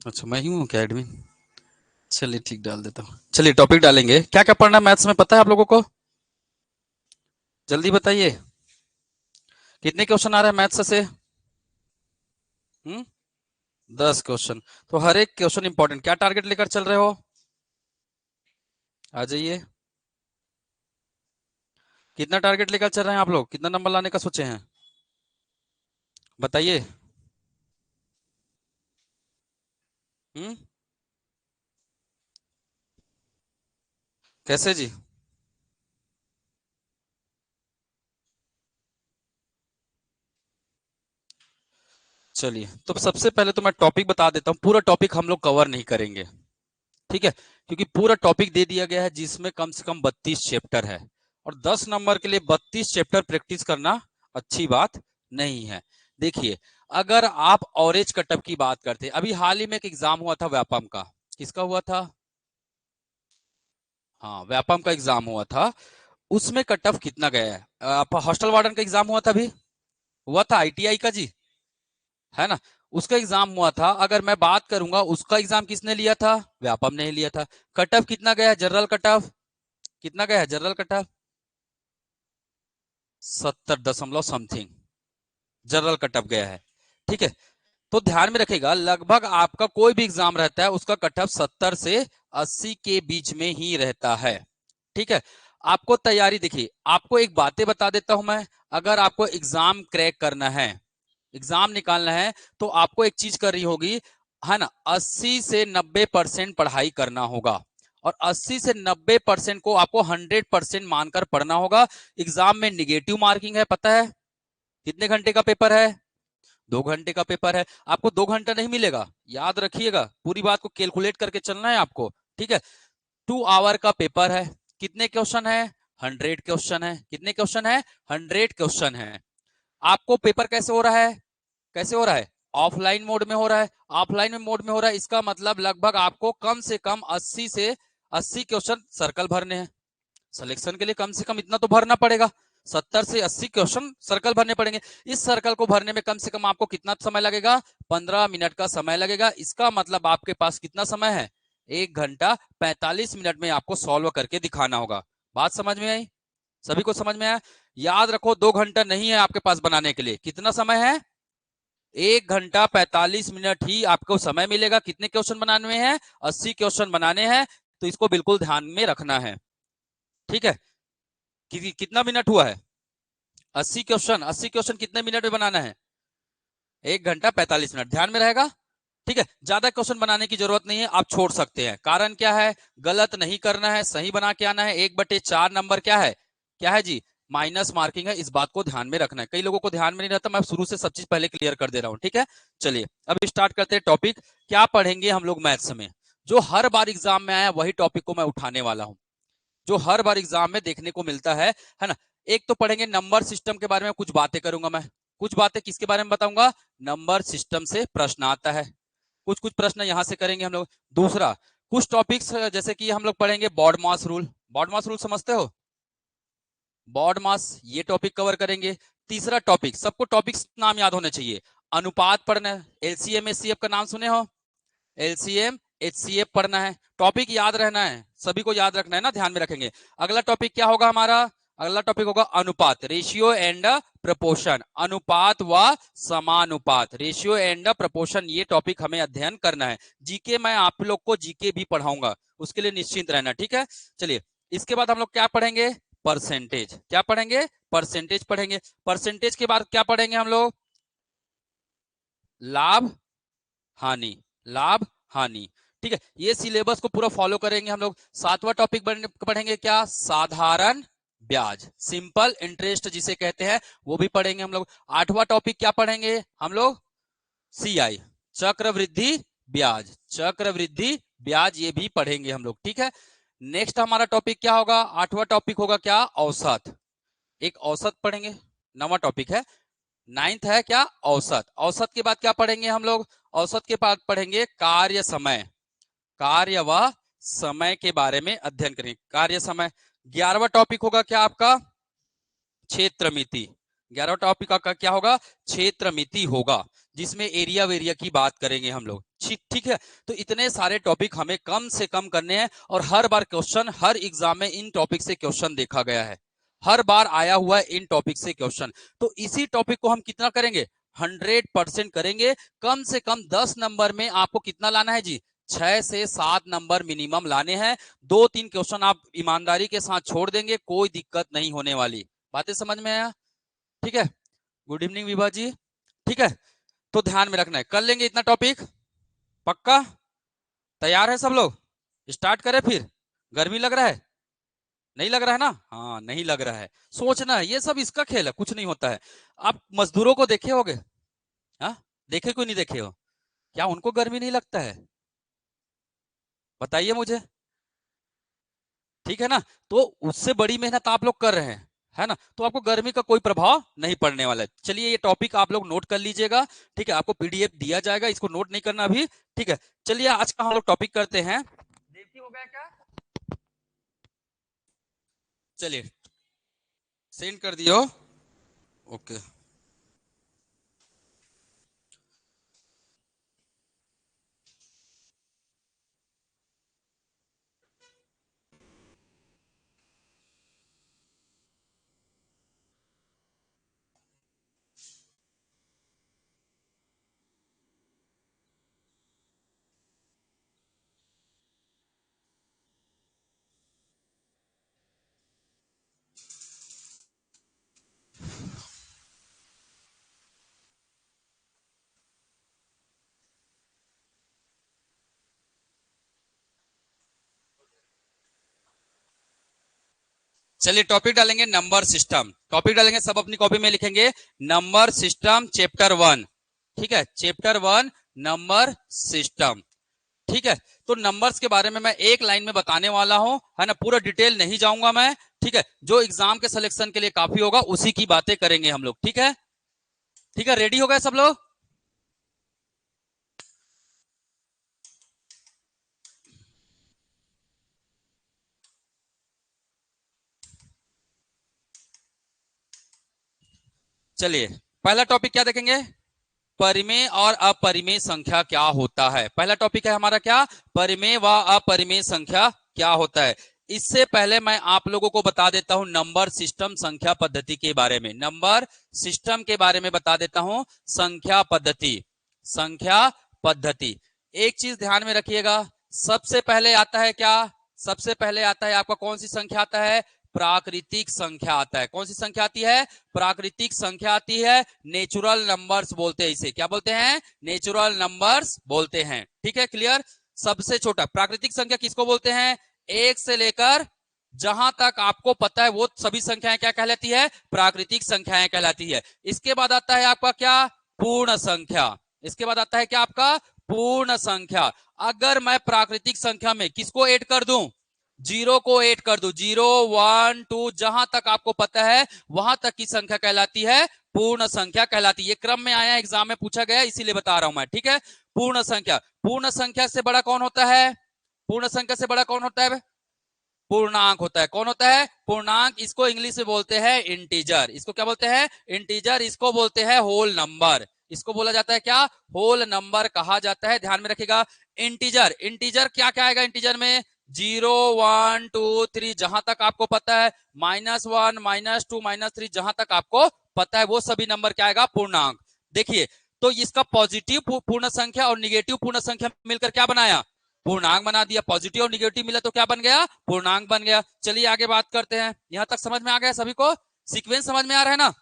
अच्छा, मैं ही हूँ क्या एडमिन? चलिए ठीक, डाल देता हूँ। चलिए टॉपिक डालेंगे। क्या क्या पढ़ना है मैथ्स में, पता है आप लोगों को? जल्दी बताइए, कितने क्वेश्चन आ रहे हैं मैथ्स से? 10 क्वेश्चन। तो हर एक क्वेश्चन इंपॉर्टेंट। क्या टारगेट लेकर चल रहे हो? आ जाइए। कितना टारगेट लेकर चल रहे हैं आप लोग? कितना नंबर लाने का सोचे हैं, बताइए। हम्म कैसे जी? चलिए, तो सबसे पहले तो मैं टॉपिक बता देता हूँ। पूरा टॉपिक हम लोग कवर नहीं करेंगे, ठीक है? क्योंकि पूरा टॉपिक दे दिया गया है जिसमें कम से कम 32 चैप्टर है, और 10 नंबर के लिए 32 चैप्टर प्रैक्टिस करना अच्छी बात नहीं है। देखिए, अगर आप ऑरेंज कटअप की बात करते, अभी हाल ही में एक एग्जाम हुआ था व्यापम का। किसका हुआ था? हाँ, व्यापम का एग्जाम हुआ था। उसमें कटअप कितना गया है? आप हॉस्टल वार्डन का एग्जाम हुआ था, अभी हुआ था आईटीआई का जी, है ना? उसका एग्जाम हुआ था। अगर मैं बात करूंगा, उसका एग्जाम किसने लिया था? व्यापम ने ही लिया था। कटअप कितना गया है जनरल कटअप? कितना गया है जनरल कटअप? 70 दशमलव समथिंग जनरल कटअप गया है, ठीक है? तो ध्यान में रखेगा, लगभग आपका कोई भी एग्जाम रहता है उसका कटअप 70 से 80 के बीच में ही रहता है, ठीक है? आपको तैयारी, देखिए आपको एक बातें बता देता हूं मैं। अगर आपको एग्जाम क्रैक करना है, एग्जाम निकालना है, तो आपको एक चीज करनी होगी, है ना? 80 से 90% पढ़ाई करना होगा, और 80 से 90% को आपको 100% मानकर पढ़ना होगा। एग्जाम में निगेटिव मार्किंग है, पता है? कितने घंटे का पेपर है? 2 घंटे का पेपर है। आपको 2 घंटा नहीं मिलेगा, याद रखिएगा, पूरी बात को कैलकुलेट करके चलना है आपको, ठीक है? 2 आवर का पेपर है। कितने क्वेश्चन है? 100 क्वेश्चन है। कितने क्वेश्चन है? 100 क्वेश्चन है। आपको पेपर कैसे हो रहा है? कैसे हो रहा है? ऑफलाइन मोड में हो रहा है। ऑफलाइन में मोड में हो रहा है, इसका मतलब लगभग आपको कम से कम 80 से 80 क्वेश्चन सर्कल भरने हैं। सिलेक्शन के लिए कम से कम इतना तो भरना पड़ेगा। 70 से 80 क्वेश्चन सर्कल भरने पड़ेंगे। इस सर्कल को भरने में कम से कम आपको कितना समय लगेगा? 15 मिनट का समय लगेगा। इसका मतलब आपके पास कितना समय है? 1 घंटा 45 मिनट में आपको सॉल्व करके दिखाना होगा। बात समझ में आई? सभी को समझ में आया? याद रखो, 2 घंटा नहीं है आपके पास बनाने के लिए। कितना समय है? 1 घंटा 45 मिनट ही आपको समय मिलेगा। कितने क्वेश्चन बनाने हैं? 80 क्वेश्चन बनाने हैं। तो इसको बिल्कुल ध्यान में रखना है, ठीक है? कितना मिनट हुआ है? 80 क्वेश्चन। 80 क्वेश्चन कितने मिनट में बनाना है? 1 घंटा 45 मिनट। ध्यान में रहेगा, ठीक है? ज्यादा क्वेश्चन बनाने की जरूरत नहीं है, आप छोड़ सकते हैं। कारण क्या है? गलत नहीं करना है, सही बना के आना है। 1/4 नंबर क्या है? क्या है जी? माइनस मार्किंग है। इस बात को ध्यान में रखना है। कई लोगों को ध्यान में नहीं रहता, मैं शुरू से सब चीज पहले क्लियर कर दे रहा हूं, ठीक है? चलिए अब स्टार्ट करते हैं टॉपिक। क्या पढ़ेंगे हम लोग मैथ्स में? जो हर बार एग्जाम में आया वही टॉपिक को मैं उठाने वाला हूं, जो हर बार एग्जाम में देखने को मिलता है ना? एक तो पढ़ेंगे नंबर सिस्टम के बारे में, कुछ बातें करूंगा मैं। कुछ बातें किसके बारे में बताऊंगा? नंबर सिस्टम से प्रश्न आता है, कुछ कुछ प्रश्न यहां से करेंगे हम लोग। दूसरा, कुछ टॉपिक्स जैसे कि हम लोग पढ़ेंगे बॉड मास रूल। बॉड मास रूल समझते हो? बॉड मास, ये टॉपिक कवर करेंगे। तीसरा टॉपिक, सबको टॉपिक्स नाम याद होने चाहिए। अनुपात पढ़ना है। एलसीएम एचसीएफ का नाम सुने हो? एलसीएम एचसीएफ पढ़ना है। टॉपिक याद रहना है, सभी को याद रखना है ना, ध्यान में रखेंगे। अगला टॉपिक क्या होगा हमारा? अगला टॉपिक होगा अनुपात, रेशियो एंड प्रपोर्शन। अनुपात व समानुपात, रेशियो एंड प्रपोर्शन, ये टॉपिक हमें अध्ययन करना है। जीके मैं आप लोग को जीके भी पढ़ाऊंगा, उसके लिए निश्चिंत रहना, ठीक है? चलिए, इसके बाद हम लोग क्या पढ़ेंगे? परसेंटेज। क्या पढ़ेंगे? परसेंटेज पढ़ेंगे। परसेंटेज के बाद क्या पढ़ेंगे हम लोग? लाभ हानि। लाभ हानि, ठीक है? ये सिलेबस को पूरा फॉलो करेंगे हम लोग। सातवां टॉपिक पढ़ेंगे क्या? साधारण ब्याज, सिंपल इंटरेस्ट जिसे कहते हैं, वो भी पढ़ेंगे हम लोग। आठवां टॉपिक क्या पढ़ेंगे हम लोग? सीआई, चक्रवृद्धि ब्याज। चक्रवृद्धि ब्याज ये भी पढ़ेंगे हम लोग, ठीक है? नेक्स्ट हमारा टॉपिक क्या होगा? आठवां टॉपिक होगा क्या? औसत। एक औसत पढ़ेंगे, नवा टॉपिक है। नाइन्थ है क्या? औसत। औसत के बाद क्या पढ़ेंगे हम लोग? औसत के बाद पढ़ेंगे कार्य समय। कार्य व समय के बारे में अध्ययन करेंगे, कार्य समय। 11वां टॉपिक होगा क्या आपका? क्षेत्र मिति। 11वां टॉपिक का क्या होगा? क्षेत्रमिति होगा, जिसमें एरिया वेरिया की बात करेंगे हम लोग। ठीक है, तो इतने सारे टॉपिक हमें कम से कम करने हैं, और हर बार क्वेश्चन, हर एग्जाम में इन टॉपिक से क्वेश्चन देखा गया है, हर बार आया हुआ है इन टॉपिक से क्वेश्चन। तो इसी टॉपिक को हम कितना करेंगे? 100% करेंगे। कम से कम 10 नंबर में आपको कितना लाना है जी? 6 से 7 नंबर मिनिमम लाने हैं। 2-3 क्वेश्चन आप ईमानदारी के साथ छोड़ देंगे, कोई दिक्कत नहीं होने वाली। बातें समझ में आया? ठीक है, गुड इवनिंग विभा जी। ठीक है, तो ध्यान में रखना है, कर लेंगे इतना टॉपिक, पक्का? तैयार है सब लोग? स्टार्ट करें फिर? गर्मी लग रहा है? नहीं लग रहा है ना? हाँ, नहीं लग रहा है, सोचना है, ये सब इसका खेल है, कुछ नहीं होता है। आप मजदूरों को देखे होगे? हाँ, देखे कोई नहीं देखे हो? क्या उनको गर्मी नहीं लगता है? बताइए मुझे। ठीक है ना? तो उससे बड़ी मेहनत आप लोग कर रहे हैं, है ना? तो आपको गर्मी का कोई प्रभाव नहीं पड़ने वाला है। चलिए, ये टॉपिक आप लोग नोट कर लीजिएगा। ठीक है, आपको पीडीएफ दिया जाएगा, इसको नोट नहीं करना अभी। ठीक है, चलिए आज का हम लोग टॉपिक करते हैं। देखिए, हो गया क्या? चलिए, सेंड कर दियो। ओके, चलिए टॉपिक डालेंगे नंबर सिस्टम। टॉपिक डालेंगे, सब अपनी कॉपी में लिखेंगे, नंबर सिस्टम चैप्टर 1। ठीक है, चैप्टर 1 नंबर सिस्टम। ठीक है, तो नंबर्स के बारे में मैं एक लाइन में बताने वाला हूं, है ना? पूरा डिटेल नहीं जाऊंगा मैं। ठीक है, जो एग्जाम के सिलेक्शन के लिए काफी होगा उसी की बातें करेंगे हम लोग। ठीक है? ठीक है, रेडी हो गए सब लोग? चलिए, पहला टॉपिक क्या देखेंगे? परिमेय और अपरिमेय संख्या क्या होता है। पहला टॉपिक है हमारा क्या? परिमेय व अपरिमेय संख्या क्या होता है। इससे पहले मैं आप लोगों को बता देता हूं नंबर सिस्टम संख्या पद्धति के बारे में। नंबर सिस्टम के बारे में बता देता हूं, संख्या पद्धति। संख्या पद्धति, एक चीज ध्यान में रखिएगा, सबसे पहले आता है क्या? सबसे पहले आता है आपका कौन सी संख्या आता है? प्राकृतिक संख्या आता है। कौन सी संख्या आती है? प्राकृतिक संख्या आती है। नेचुरल नंबर्स बोलते हैं इसे। क्या बोलते हैं? नेचुरल नंबर्स बोलते हैं। ठीक है, क्लियर? सबसे छोटा प्राकृतिक संख्या किसको बोलते हैं? एक से लेकर जहां तक आपको पता है वो सभी संख्याएं क्या कहलाती है? प्राकृतिक संख्याएं कहलाती है। इसके बाद आता है आपका क्या? पूर्ण संख्या। इसके बाद आता है क्या आपका? पूर्ण संख्या। अगर मैं प्राकृतिक संख्या में किसको ऐड कर दूं? जीरो को ऐड कर दो, 0 1 2 जहां तक आपको पता है वहां तक की संख्या कहलाती है पूर्ण संख्या कहलाती है। ये क्रम में आया, एग्जाम में पूछा गया, इसीलिए बता रहा हूं मैं। ठीक है, पूर्ण संख्या। पूर्ण संख्या से बड़ा कौन होता है? पूर्ण संख्या से बड़ा कौन होता है? पूर्णांक होता है। कौन होता है? पूर्णांक। इसको इंग्लिश में बोलते हैं इंटीजर। इसको क्या बोलते हैं? इंटीजर। इसको बोलते हैं होल नंबर। इसको बोला जाता है क्या? होल नंबर कहा जाता है। ध्यान में रखिएगा, इंटीजर। इंटीजर क्या क्या आएगा इंटीजर में? 0 1 2 3 जहां तक आपको पता है, -1 -2 -3 जहां तक आपको पता है वो सभी नंबर क्या आएगा? पूर्णांक। देखिए, तो इसका पॉजिटिव पूर्ण संख्या और निगेटिव पूर्ण संख्या मिलकर क्या बनाया? पूर्णांक बना दिया। पॉजिटिव और निगेटिव मिला तो क्या बन गया? पूर्णांक बन गया। चलिए आगे बात करते हैं। यहां तक समझ में आ गया सभी को? सीक्वेंस समझ में आ रहा है ना?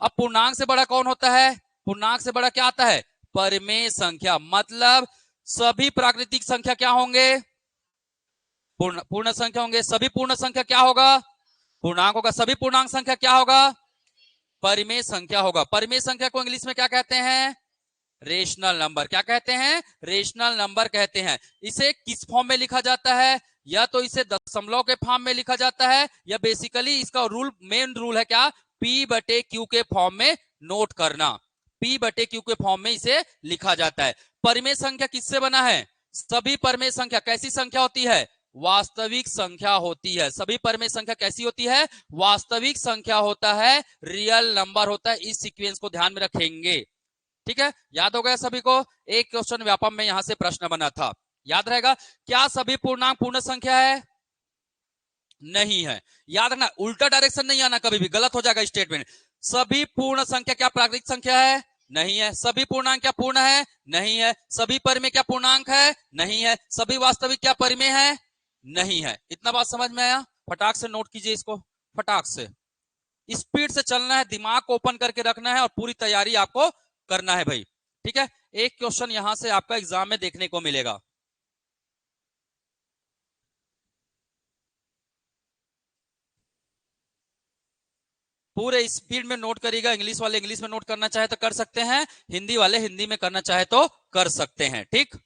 अब पूर्णांक से बड़ा कौन होता है? पूर्णांक से बड़ा क्या आता है? परिमेय संख्या। मतलब सभी प्राकृतिक संख्या क्या होंगे? पूर्ण संख्या होंगे। सभी पूर्ण संख्या क्या होगा? पूर्णांक होगा। सभी पूर्णांक संख्या क्या होगा? परिमेय संख्या होगा। परिमेय संख्या को इंग्लिश में क्या कहते हैं? Rational number. क्या कहते हैं? रेशनल नंबर कहते हैं। इसे किस फॉर्म में लिखा जाता है? या तो इसे दशमलव के फॉर्म में लिखा जाता है, या बेसिकली इसका रूल, मेन रूल है क्या? P/Q के फॉर्म में नोट करना। P/Q के फॉर्म में इसे लिखा जाता है। परिमेय संख्या किससे बना है? सभी परिमेय संख्या कैसी संख्या होती है? वास्तविक संख्या होती है। सभी परिमेय संख्या कैसी होती है? वास्तविक संख्या होता है, रियल नंबर होता है। इस सीक्वेंस को ध्यान में रखेंगे, ठीक है। याद हो गया सभी को? एक क्वेश्चन व्यापम में यहां से प्रश्न बना था, याद रहेगा। क्या सभी पूर्णांक पूर्ण संख्या है? नहीं है। याद रखना, उल्टा डायरेक्शन नहीं आना, कभी भी गलत हो जाएगा स्टेटमेंट। सभी पूर्ण संख्या क्या प्राकृतिक संख्या है? नहीं है। सभी पूर्णांक क्या पूर्ण है? नहीं है। सभी परिमेय क्या पूर्णांक है? नहीं है। सभी वास्तविक क्या परिमेय है? नहीं है। इतना बात समझ में आया? फटाक से नोट कीजिए इसको, फटाक से, स्पीड से चलना है, दिमाग को ओपन करके रखना है और पूरी तैयारी आपको करना है भाई, ठीक है। एक क्वेश्चन यहां से आपका एग्जाम में देखने को मिलेगा। पूरे स्पीड में नोट करिएगा। इंग्लिश वाले इंग्लिश में नोट करना चाहे तो कर सकते हैं, हिंदी वाले हिंदी में करना चाहे तो कर सकते हैं, ठीक।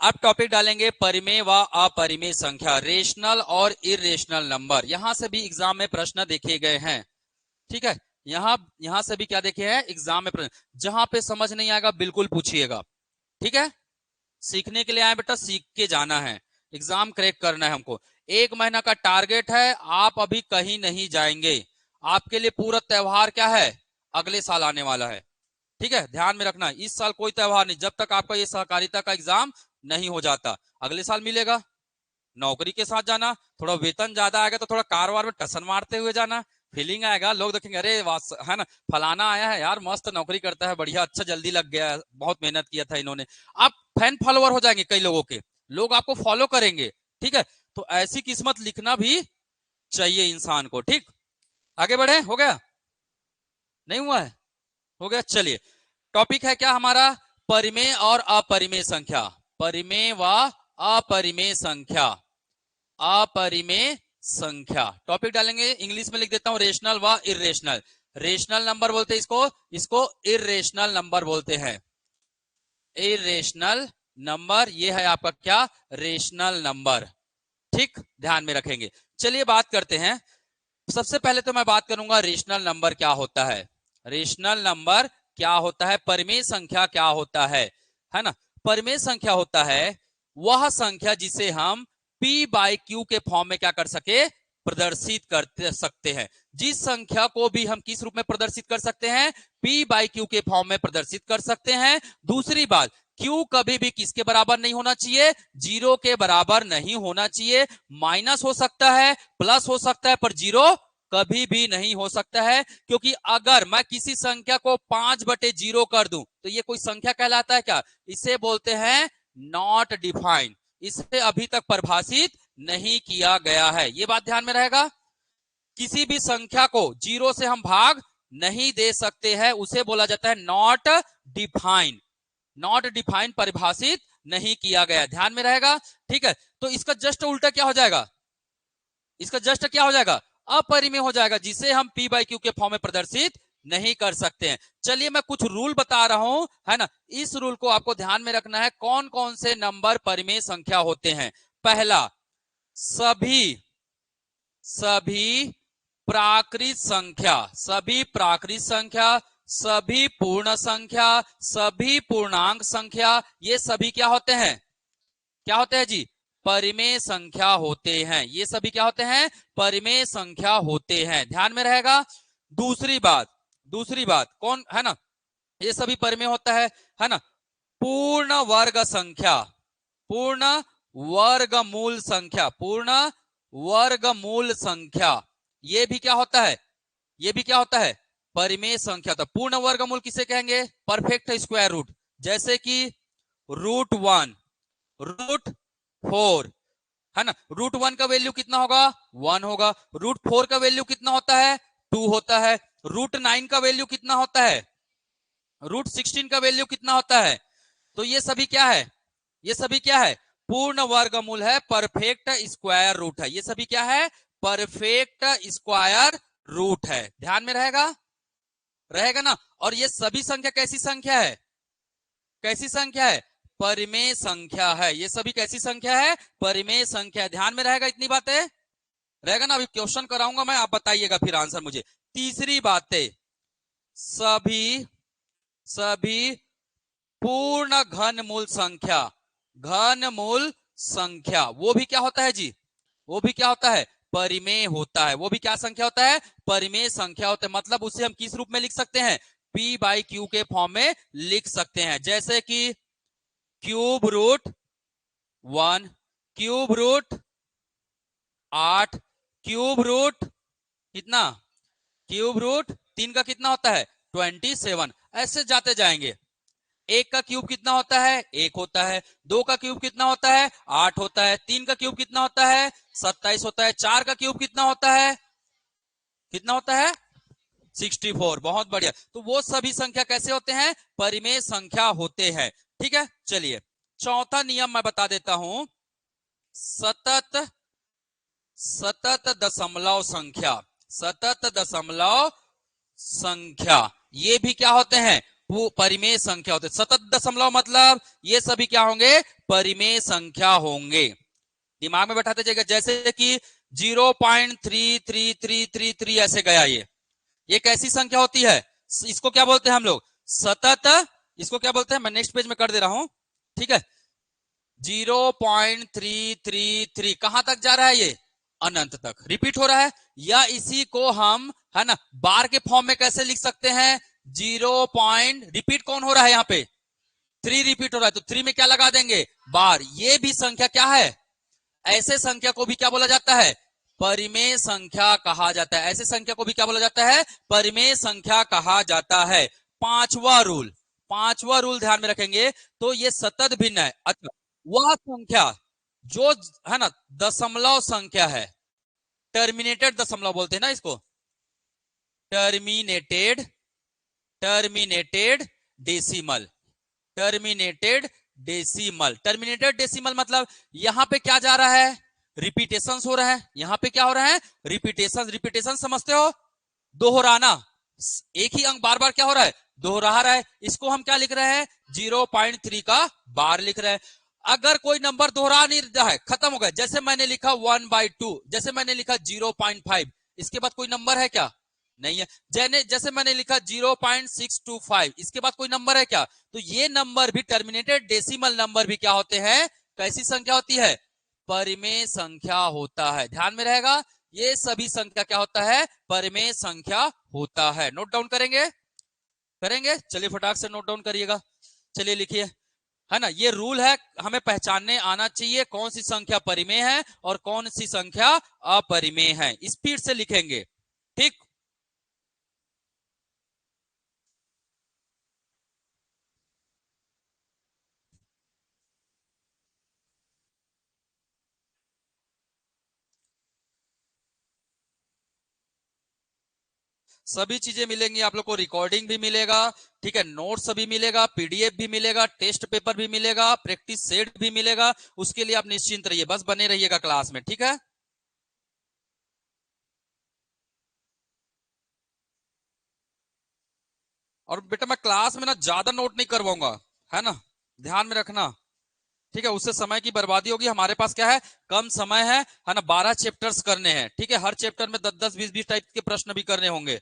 अब टॉपिक डालेंगे परिमेय व अपरिमेय संख्या, रेशनल और इरेशनल नंबर। यहां से भी एग्जाम में प्रश्न देखे गए हैं, ठीक है। यहां से भी क्या देखे हैं एग्जाम में प्रश्न। जहां पे समझ नहीं आएगा बिल्कुल पूछिएगा, ठीक है। सीखने के लिए आए बेटा, सीख के जाना है, एग्जाम क्रैक करना है हमको। 1 महीना का टारगेट है, आप अभी कहीं नहीं जाएंगे। आपके लिए पूरा त्योहार क्या है? अगले साल आने वाला है, ठीक है। ध्यान में रखना, इस साल कोई त्योहार नहीं, जब तक आपका ये सहकारिता का एग्जाम नहीं हो जाता। अगले साल मिलेगा, नौकरी के साथ जाना, थोड़ा वेतन ज्यादा आएगा तो थोड़ा कार वार में टसन मारते हुए जाना, फीलिंग आएगा, लोग देखेंगे अरे है ना, फलाना आया है यार, मस्त नौकरी करता है, बढ़िया, अच्छा जल्दी लग गया, बहुत मेहनत किया था इन्होंने। आप फैन फॉलोअर हो जाएंगे, कई लोगों के, लोग आपको फॉलो करेंगे, ठीक है। तो ऐसी किस्मत लिखना भी चाहिए इंसान को, ठीक। आगे बढ़े, हो गया? नहीं हुआ है? हो गया। चलिए, टॉपिक है क्या हमारा? परिमेय और अपरिमेय संख्या। परिमेय व अपरिमेय संख्या, अपरिमेय संख्या टॉपिक डालेंगे। इंग्लिश में लिख देता हूं, रेशनल व इरेशनल। रेशनल नंबर बोलते हैं इसको, इसको इरेशनल नंबर बोलते हैं। इरेशनल नंबर, ये है आपका क्या? रेशनल नंबर, ठीक, ध्यान में रखेंगे। चलिए बात करते हैं। सबसे पहले तो मैं बात करूंगा रेशनल नंबर क्या होता है। रेशनल नंबर क्या होता है? परिमेय संख्या क्या होता है ना। परिमेय संख्या होता है वह संख्या जिसे हम P बाई क्यू के फॉर्म में क्या कर सके? प्रदर्शित कर सकते हैं। जिस संख्या को भी हम किस रूप में प्रदर्शित कर सकते हैं? P बाई क्यू के फॉर्म में प्रदर्शित कर सकते हैं। दूसरी बात, क्यू कभी भी किसके बराबर नहीं होना चाहिए? 0 के बराबर नहीं होना चाहिए। माइनस हो सकता है, प्लस हो सकता है, पर 0 कभी भी नहीं हो सकता है। क्योंकि अगर मैं किसी संख्या को 5/0 कर दूं तो ये कोई संख्या कहलाता है क्या? इसे बोलते हैं नॉट डिफाइंड, इसे अभी तक परिभाषित नहीं किया गया है। ये बात ध्यान में रहेगा। किसी भी संख्या को 0 से हम भाग नहीं दे सकते हैं, उसे बोला जाता है नॉट डिफाइंड। नॉट डिफाइंड, परिभाषित नहीं किया गया, ध्यान में रहेगा, ठीक है। तो इसका जस्ट उल्टा क्या हो जाएगा? इसका जस्ट क्या हो जाएगा? अपरिमेय हो जाएगा, जिसे हम P बाई क्यू के फॉर्म में प्रदर्शित नहीं कर सकते हैं। चलिए मैं कुछ रूल बता रहा हूं, है ना। इस रूल को आपको ध्यान में रखना है। कौन कौन से नंबर परिमेय संख्या होते हैं? पहला, सभी सभी प्राकृत संख्या, सभी प्राकृत संख्या, सभी पूर्ण संख्या, सभी पूर्णांक संख्या, ये सभी क्या होते हैं? क्या होते हैं जी? परिमेय संख्या होते हैं। ये सभी क्या होते हैं? परिमेय संख्या होते हैं, ध्यान में रहेगा। दूसरी बात, दूसरी बात कौन है ना, ये सभी परिमेय होता है ना। पूर्ण वर्ग संख्या, पूर्ण वर्गमूल संख्या, पूर्ण वर्गमूल संख्या, ये भी क्या होता है? ये भी क्या होता है? परिमेय संख्या। तो पूर्ण वर्गमूल किसे कहेंगे? परफेक्ट स्क्वायर रूट, जैसे कि √1, √4, है ना। √1 का वैल्यू कितना होगा? 1 होगा। √4 का वैल्यू कितना होता है? 2 होता है। √9 का वैल्यू कितना होता है? √16 का वैल्यू कितना होता है? तो ये सभी क्या है? ये सभी क्या है? पूर्ण वर्गमूल है, परफेक्ट स्क्वायर रूट है। ये सभी क्या है? परफेक्ट स्क्वायर रूट है, ध्यान में रहेगा, रहेगा ना। और ये सभी संख्या कैसी संख्या है? कैसी संख्या है? परिमेय संख्या है। ये सभी कैसी संख्या है? परिमेय संख्या, ध्यान में रहेगा। इतनी बातें रहेगा ना। अभी क्वेश्चन कराऊंगा मैं, आप बताइएगा फिर आंसर मुझे। तीसरी बातें, सभी सभी पूर्ण घनमूल संख्या, घनमूल संख्या, वो भी क्या होता है जी, वो भी क्या होता है, परिमेय होता है। वो भी क्या संख्या होता है, परिमेय संख्या होता है। मतलब उसे हम किस रूप में लिख सकते हैं, p बाई क्यू के फॉर्म में लिख सकते हैं। जैसे कि cube root 1, cube root 8, cube root कितना, क्यूब रूट 3 का कितना होता है 27। ऐसे जाते जाएंगे। एक का क्यूब कितना होता है, एक होता है। दो का क्यूब कितना होता है, 8 होता है। तीन का क्यूब कितना होता है, 27 होता है। चार का क्यूब कितना होता है, कितना होता है 64। बहुत बढ़िया। तो वो सभी संख्या कैसे होते हैं, परिमेय संख्या होते हैं। ठीक है, चलिए चौथा नियम मैं बता देता हूं, सतत सतत दशमलव संख्या, सतत दशमलव संख्या, ये भी क्या होते हैं, वो परिमेय संख्या होते हैं। सतत दशमलव मतलब ये सभी क्या होंगे, परिमेय संख्या होंगे। दिमाग में बैठाते जाइएगा। जैसे कि 0.3333 ऐसे गया, ये कैसी संख्या होती है, इसको क्या बोलते हैं हम लोग, सतत, इसको क्या बोलते हैं, मैं नेक्स्ट पेज में कर दे रहा हूं। ठीक है, 0.333 कहां तक जा रहा है, ये अनंत तक रिपीट हो रहा है। या इसी को हम है ना बार के फॉर्म में कैसे लिख सकते हैं, 0. रिपीट कौन हो रहा है यहाँ पे, 3 रिपीट हो रहा है, तो 3 में क्या लगा देंगे, बार। ये भी संख्या क्या है, ऐसे संख्या को भी क्या बोला जाता है, परिमेय संख्या कहा जाता है। ऐसे संख्या को भी क्या बोला जाता है, परिमेय संख्या कहा जाता है। पांचवा रूल, पांचवा रूल ध्यान में रखेंगे तो ये सतत भिन्न है। अच्छा, वह संख्या जो है ना दशमलव संख्या है, टर्मिनेटेड दशमलव बोलते हैं ना इसको, terminated, terminated decimal, terminated decimal. Terminated decimal मतलब यहां पे क्या जा रहा है, रिपीटेशन हो रहा है। यहां पे क्या हो रहा है, रिपीटेशन। रिपीटेशन समझते हो, दोहराना, एक ही अंक बार बार क्या हो रहा है, दोहरा रहा है। इसको हम क्या लिख रहे हैं, 0.3 का बार लिख रहे हैं। अगर कोई नंबर दोहरा नहीं रहा है, खत्म हो गया, जैसे मैंने लिखा 1/2, जैसे मैंने लिखा 0.5, इसके बाद कोई नंबर है क्या, नहीं है। जैसे मैंने लिखा 0.625, इसके बाद कोई नंबर है क्या, तो ये नंबर भी, टर्मिनेटेड डेसिमल नंबर भी क्या होते हैं, कैसी संख्या होती है, परिमेय संख्या होता है। ध्यान में रहेगा, ये सभी संख्या क्या होता है, परिमेय संख्या होता है। नोट डाउन करेंगे, करेंगे, चलिए फटाक से नोट डाउन करिएगा। चलिए लिखिए, है ना, ये रूल है, हमें पहचानने आना चाहिए कौन सी संख्या परिमेय है और कौन सी संख्या अपरिमेय है। स्पीड से लिखेंगे, ठीक। सभी चीजें मिलेंगी आप लोग को, रिकॉर्डिंग भी मिलेगा, ठीक है, नोट्स भी मिलेगा, पीडीएफ भी मिलेगा, टेस्ट पेपर भी मिलेगा, प्रैक्टिस सेट भी मिलेगा। उसके लिए आप निश्चिंत रहिए, बस बने रहिएगा क्लास में, ठीक है। और बेटा मैं क्लास में ना ज्यादा नोट नहीं करवाऊंगा, है ना, ध्यान में रखना, ठीक है। उससे समय की बर्बादी होगी। हमारे पास क्या है, कम समय है ना, 12 चैप्टर्स करने हैं, ठीक है। हर चैप्टर में 10-10, 20-20 टाइप के प्रश्न भी करने होंगे।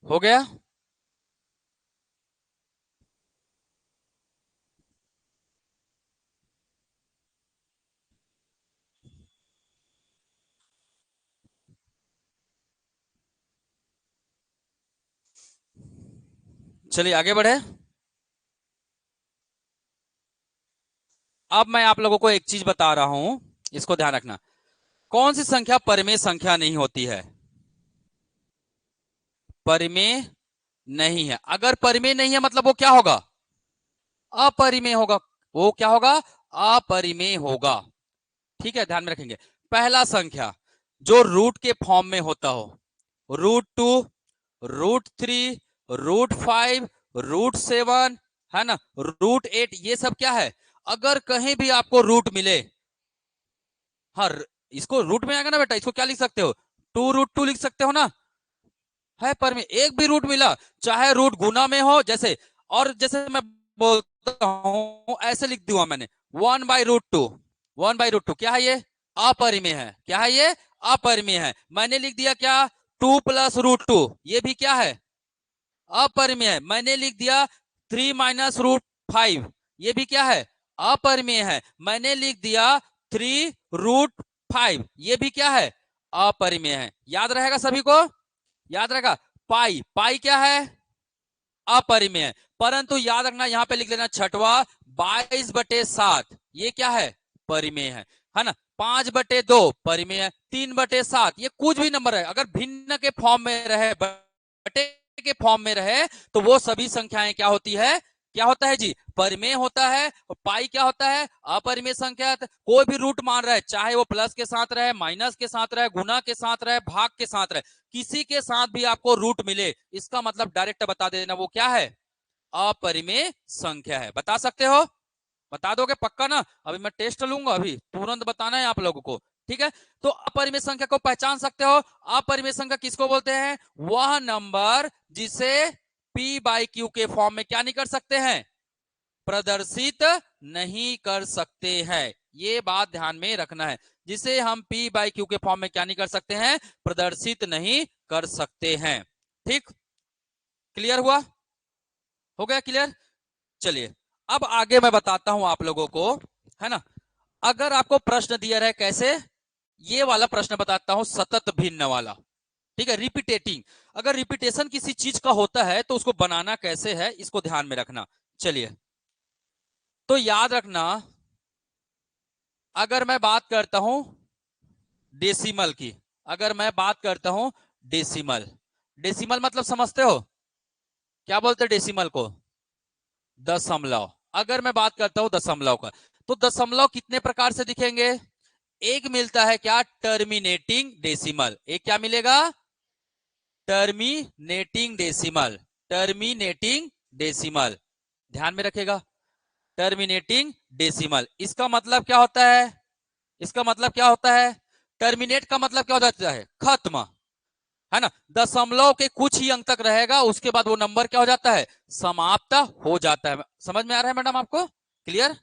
हो गया, चलिए आगे बढ़े। अब मैं आप लोगों को एक चीज बता रहा हूं, इसको ध्यान रखना। कौन सी संख्या परिमेय संख्या नहीं होती है, परिमेय नहीं है। अगर परिमेय नहीं है मतलब वो क्या होगा, अपरिमेय होगा। वो क्या होगा, अपरिमेय होगा, ठीक है, ध्यान में रखेंगे। पहला संख्या जो रूट के फॉर्म में होता हो, √2, √3, √5, √7, है ना, √8, ये सब क्या है, अगर कहीं भी आपको रूट मिले, हाँ इसको रूट में आएगा ना बेटा, इसको क्या लिख सकते हो, 2√2 लिख सकते हो ना, है पर में एक भी रूट मिला, चाहे रूट गुना में हो, जैसे और जैसे मैं बोलता हूं ऐसे लिख दूंगा मैंने 1/√2, 1/√2 क्या है ये, अपरिमेय है। क्या है ये, अपरिमेय है। मैंने लिख दिया क्या, 2 + √2, ये भी क्या है, अपरिमेय है। मैंने लिख दिया 3 - √5, ये भी क्या है, अपरिमेय है। मैंने लिख दिया 3√5, ये भी क्या है, अपरिमेय है। याद रहेगा सभी को, याद रहेगा। पाई, पाई क्या है, अपरिमेय है। परंतु याद रखना यहां पे लिख लेना छठवा 22/7, ये क्या है, परिमेय है ना। 5/2 परिमेय है। 3/7 ये कुछ भी नंबर है, अगर भिन्न के फॉर्म में रहे, बटे के फॉर्म में रहे, तो वो सभी संख्याएं क्या होती है, क्या होता है जी, परिमेय होता है। और पाई क्या होता है, अपरिमेय संख्या। कोई भी रूट मान रहा है, चाहे वो प्लस के साथ रहे, माइनस के साथ रहे, गुना के साथ रहे, भाग के साथ रहे, किसी के साथ भी आपको रूट मिले, इसका मतलब डायरेक्ट बता देना वो क्या है, अपरिमेय संख्या है। बता सकते हो, बता दोगे पक्का ना। अभी मैं टेस्ट लूंगा, अभी तुरंत बताना है आप लोगों को, ठीक है। तो अपरिमेय संख्या को पहचान सकते हो। अपरिमेय संख्या किसको बोलते हैं, वह नंबर जिसे p/q के फॉर्म में क्या नहीं कर सकते हैं, प्रदर्शित नहीं कर सकते हैं। ये बात ध्यान में रखना है, जिसे हम p/q के फॉर्म में क्या नहीं कर सकते हैं, प्रदर्शित नहीं कर सकते हैं। ठीक, क्लियर हुआ, हो गया क्लियर। चलिए अब आगे मैं बताता हूं आप लोगों को, है ना। अगर आपको प्रश्न दिया रहे कैसे, ये वाला प्रश्न बताता हूं, सतत भिन्न वाला, ठीक है, रिपीटेटिंग। अगर रिपीटेशन किसी चीज का होता है तो उसको बनाना कैसे है, इसको ध्यान में रखना। चलिए तो याद रखना, अगर मैं बात करता हूं डेसिमल की, अगर मैं बात करता हूं डेसिमल, डेसिमल मतलब समझते हो, क्या बोलते हैं डेसिमल को, दशमलव। अगर मैं बात करता हूं दशमलव का, तो दशमलव कितने प्रकार से दिखेंगे, एक मिलता है क्या, टर्मिनेटिंग डेसिमल। एक क्या मिलेगा, टर्मिनेटिंग डेसिमल, टर्मिनेटिंग डेसिमल, ध्यान में रखेगा, टर्मिनेटिंग डेसिमल। इसका मतलब क्या होता है, इसका मतलब क्या होता है, टर्मिनेट का मतलब क्या हो जाता है, खत्म, है ना। दशमलव के कुछ ही अंक तक रहेगा, उसके बाद वो नंबर क्या हो जाता है, समाप्त हो जाता है। समझ में आ रहा है मैडम आपको, क्लियर,